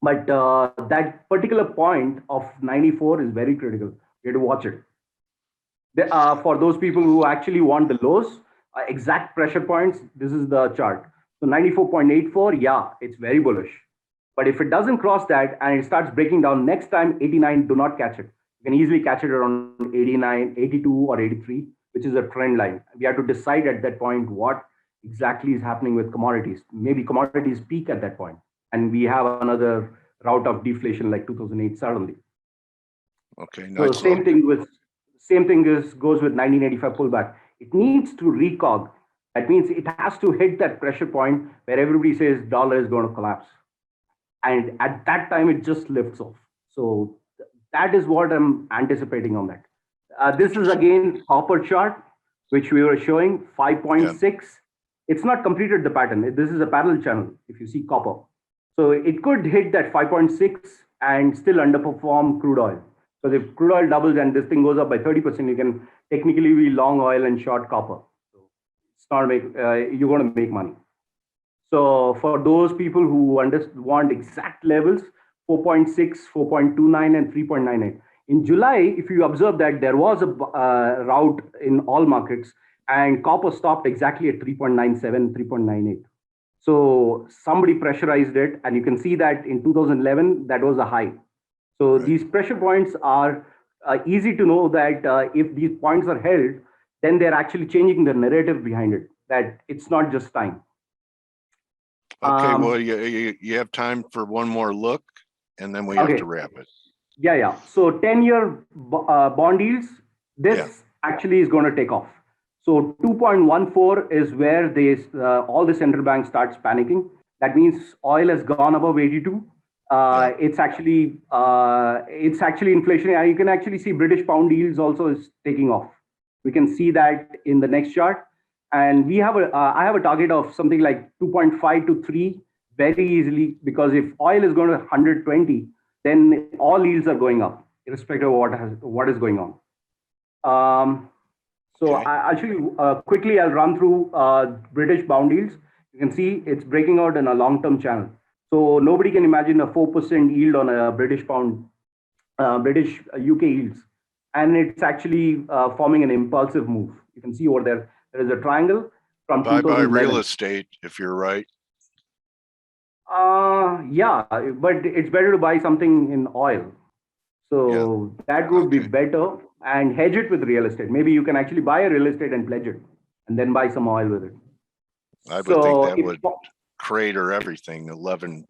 But that particular point of 94 is very critical. You have to watch it. For those people who actually want the lows, exact pressure points, this is the chart. So 94.84, yeah, it's very bullish. But if it doesn't cross that and it starts breaking down next time, 89, do not catch it. You can easily catch it around 89, 82 or 83, which is a trend line. We have to decide at that point what exactly is happening with commodities. Maybe commodities peak at that point, and we have another route of deflation like 2008 suddenly. Okay. Nice. So same thing goes with 1985 pullback. It needs to recog. That means it has to hit that pressure point where everybody says dollar is going to collapse. And at that time, it just lifts off. So that is what I'm anticipating on that. This is again copper chart, which we were showing 5.6. Yeah. It's not completed the pattern. This is a parallel channel, if you see copper. So it could hit that 5.6 and still underperform crude oil. So if crude oil doubles and this thing goes up by 30%, you can technically be long oil and short copper. So it's not you're going to make money. So for those people who want exact levels, 4.6, 4.29, and 3.98. In July, if you observe that there was a rout in all markets, and copper stopped exactly at 3.97, 3.98. So somebody pressurized it, and you can see that in 2011, that was a high. So these pressure points are easy to know that if these points are held, then they're actually changing the narrative behind it, that it's not just time. Okay, well, you have time for one more look, and then we have to wrap it. Yeah. So 10-year bond yields, this actually is going to take off. So 2.14 is where all the central banks starts panicking. That means oil has gone above 82. It's actually inflationary. And you can actually see British pound yields also is taking off. We can see that in the next chart. And we have I have a target of something like 2.5 to 3 very easily, because if oil is going to 120, then all yields are going up, irrespective of what is going on. I'll show you quickly. I'll run through British bond yields. You can see it's breaking out in a long-term channel. So nobody can imagine a 4% yield on a British pound, British UK yields, and it's actually forming an impulsive move. You can see over there. There is a triangle from buy real estate if you're right. Yeah, but it's better to buy something in oil. So that would be better, and hedge it with real estate. Maybe you can actually buy a real estate and pledge it and then buy some oil with it. I would think that would crater everything, 11%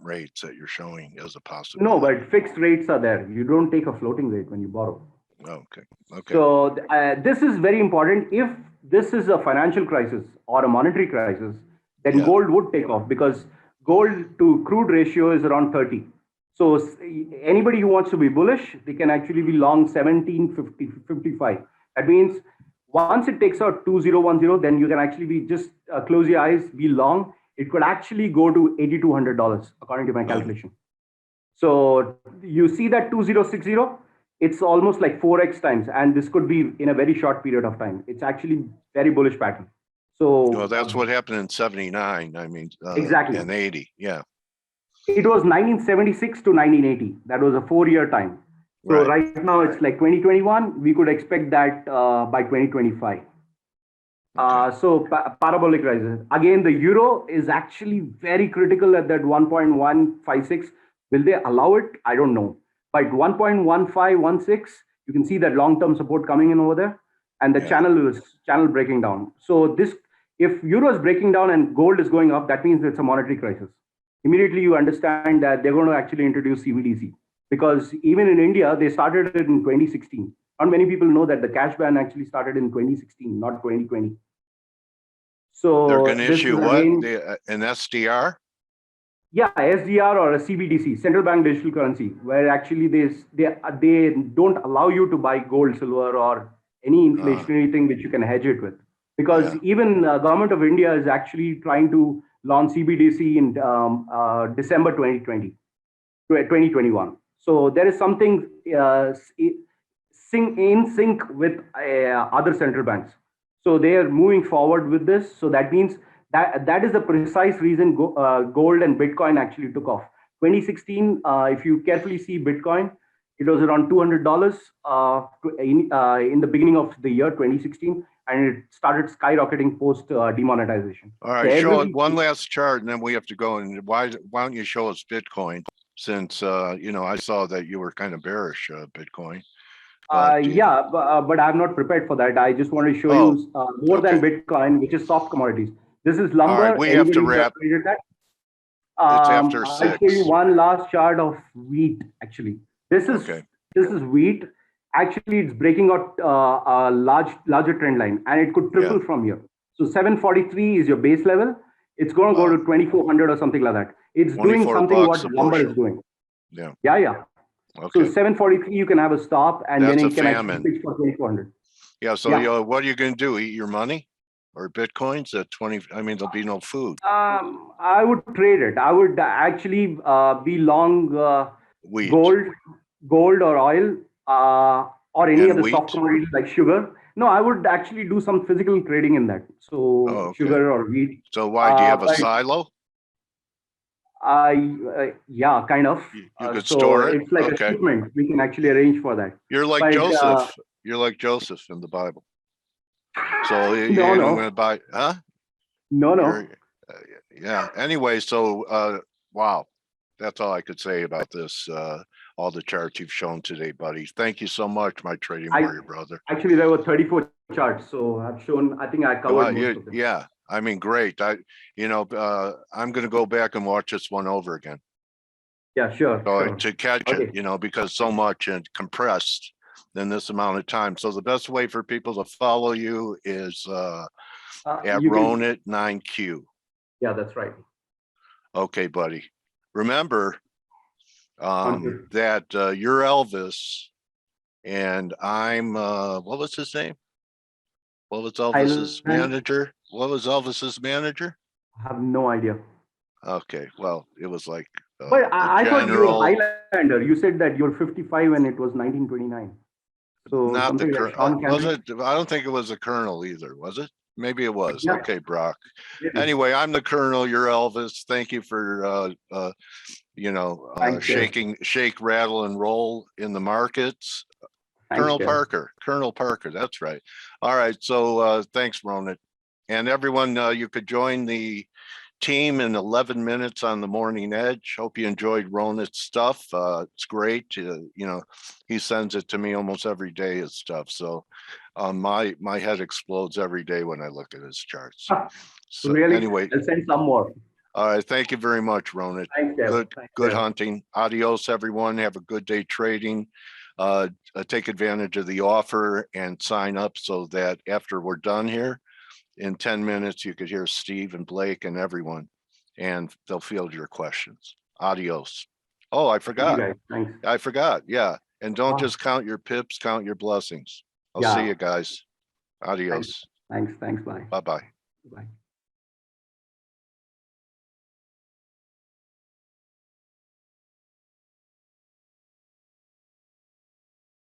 rates that you're showing as a possibility. No, but fixed rates are there. You don't take a floating rate when you borrow. Okay. So this is very important. If this is a financial crisis or a monetary crisis, then gold would take off, because gold to crude ratio is around 30. So anybody who wants to be bullish, they can actually be long 1755. That means once it takes out 2010, then you can actually be just close your eyes, be long. It could actually go to $8,200 according to my calculation. So you see that 2060, it's almost like 4x times, and this could be in a very short period of time. It's actually very bullish pattern. So well, that's what happened in 79. I mean, exactly. And 80. Yeah. It was 1976 to 1980. That was a 4-year time. So right now it's like 2021. We could expect that by 2025. So parabolic rises. Again, the euro is actually very critical at that 1.156. Will they allow it? I don't know. But 1.1516, you can see that long-term support coming in over there, and the channel is breaking down. So this, if euro is breaking down and gold is going up, that means it's a monetary crisis. Immediately you understand that they're going to actually introduce CBDC, because even in India, they started it in 2016. Not many people know that the cash ban actually started in 2016, not 2020. So they're going to issue what? An SDR? Yeah, SDR or a CBDC, central bank digital currency, where actually they don't allow you to buy gold, silver, or any inflationary thing which you can hedge it with. Because even government of India is actually trying to launch CBDC in December 2021. So there is something in sync with other central banks. So they are moving forward with this. So that means that is the precise reason gold and Bitcoin actually took off. 2016, if you carefully see Bitcoin, it was around $200 in the beginning of the year 2016, and it started skyrocketing post demonetization. All right, show it one last chart, and then we have to go. And why don't you show us Bitcoin? Since I saw that you were kind of bearish Bitcoin. But I'm not prepared for that. I just want to show you more than Bitcoin, which is soft commodities. This is lumber. All right, we have to wrap. That? It's after 6. I'll show you one last chart of wheat. Actually, this is wheat. Actually, it's breaking out a larger trend line, and it could triple from here. So 743 is your base level. It's going to go to 2400 or something like that. It's doing something what lumber is doing. Yeah. Okay. So 743, you can have a stop, and then it can actually pitch for 2400. Yeah. So what are you going to do? Eat your money or Bitcoins at 20? I mean, there'll be no food. I would trade it. I would actually be long gold or oil or any other soft commodities like sugar. No, I would actually do some physical trading in that. So sugar or wheat. So why do you have a silo? Yeah, kind of. You could store it. It's like a shipment. We can actually arrange for that. You're like Joseph. You're like Joseph in the Bible. So you're going to buy, huh? No. Yeah. Anyway, so wow, that's all I could say about this. All the charts you've shown today, buddy. Thank you so much, my trading warrior brother. Actually, there were 34 charts, so I've shown. I think I covered most of them. Yeah. I mean, great. I'm going to go back and watch this one over again. Yeah, sure. To catch it, because so much and compressed in this amount of time. So the best way for people to follow you is at Ronit9Q. Yeah, that's right. Okay, buddy. Remember that you're Elvis and I'm what was his name? What was Elvis's manager? What was Elvis's manager? I have no idea. Okay, well, it was like but I thought you were a Highlander. You said that you're 55 and it was 1929. So not the colonel. Was it? I don't think it was a colonel either, was it? Maybe it was. Yeah. Okay, Brock. Anyway, I'm the colonel. You're Elvis. Thank you for shake, rattle, and roll in the markets. Colonel Parker. That's right. All right. So thanks, Ronit. And everyone, you could join the team in 11 minutes on the morning edge. Hope you enjoyed Ronit's stuff. It's great. You know, he sends it to me almost every day, his stuff. So my head explodes every day when I look at his charts. So really? Anyway, I'll send some more. all right. Thank you very much, Ronit. Thanks, Dale. Good hunting. Adios, everyone. Have a good day trading. Take advantage of the offer and sign up so that after we're done here, in 10 minutes, you could hear Steve and Blake and everyone, and they'll field your questions. Adios. Oh, I forgot. Thank you, guys. Thanks. I forgot. Yeah. And don't Wow. just count your pips, count your blessings. I'll Yeah. see you guys. Adios. Thanks. Bye. Bye-bye. Bye.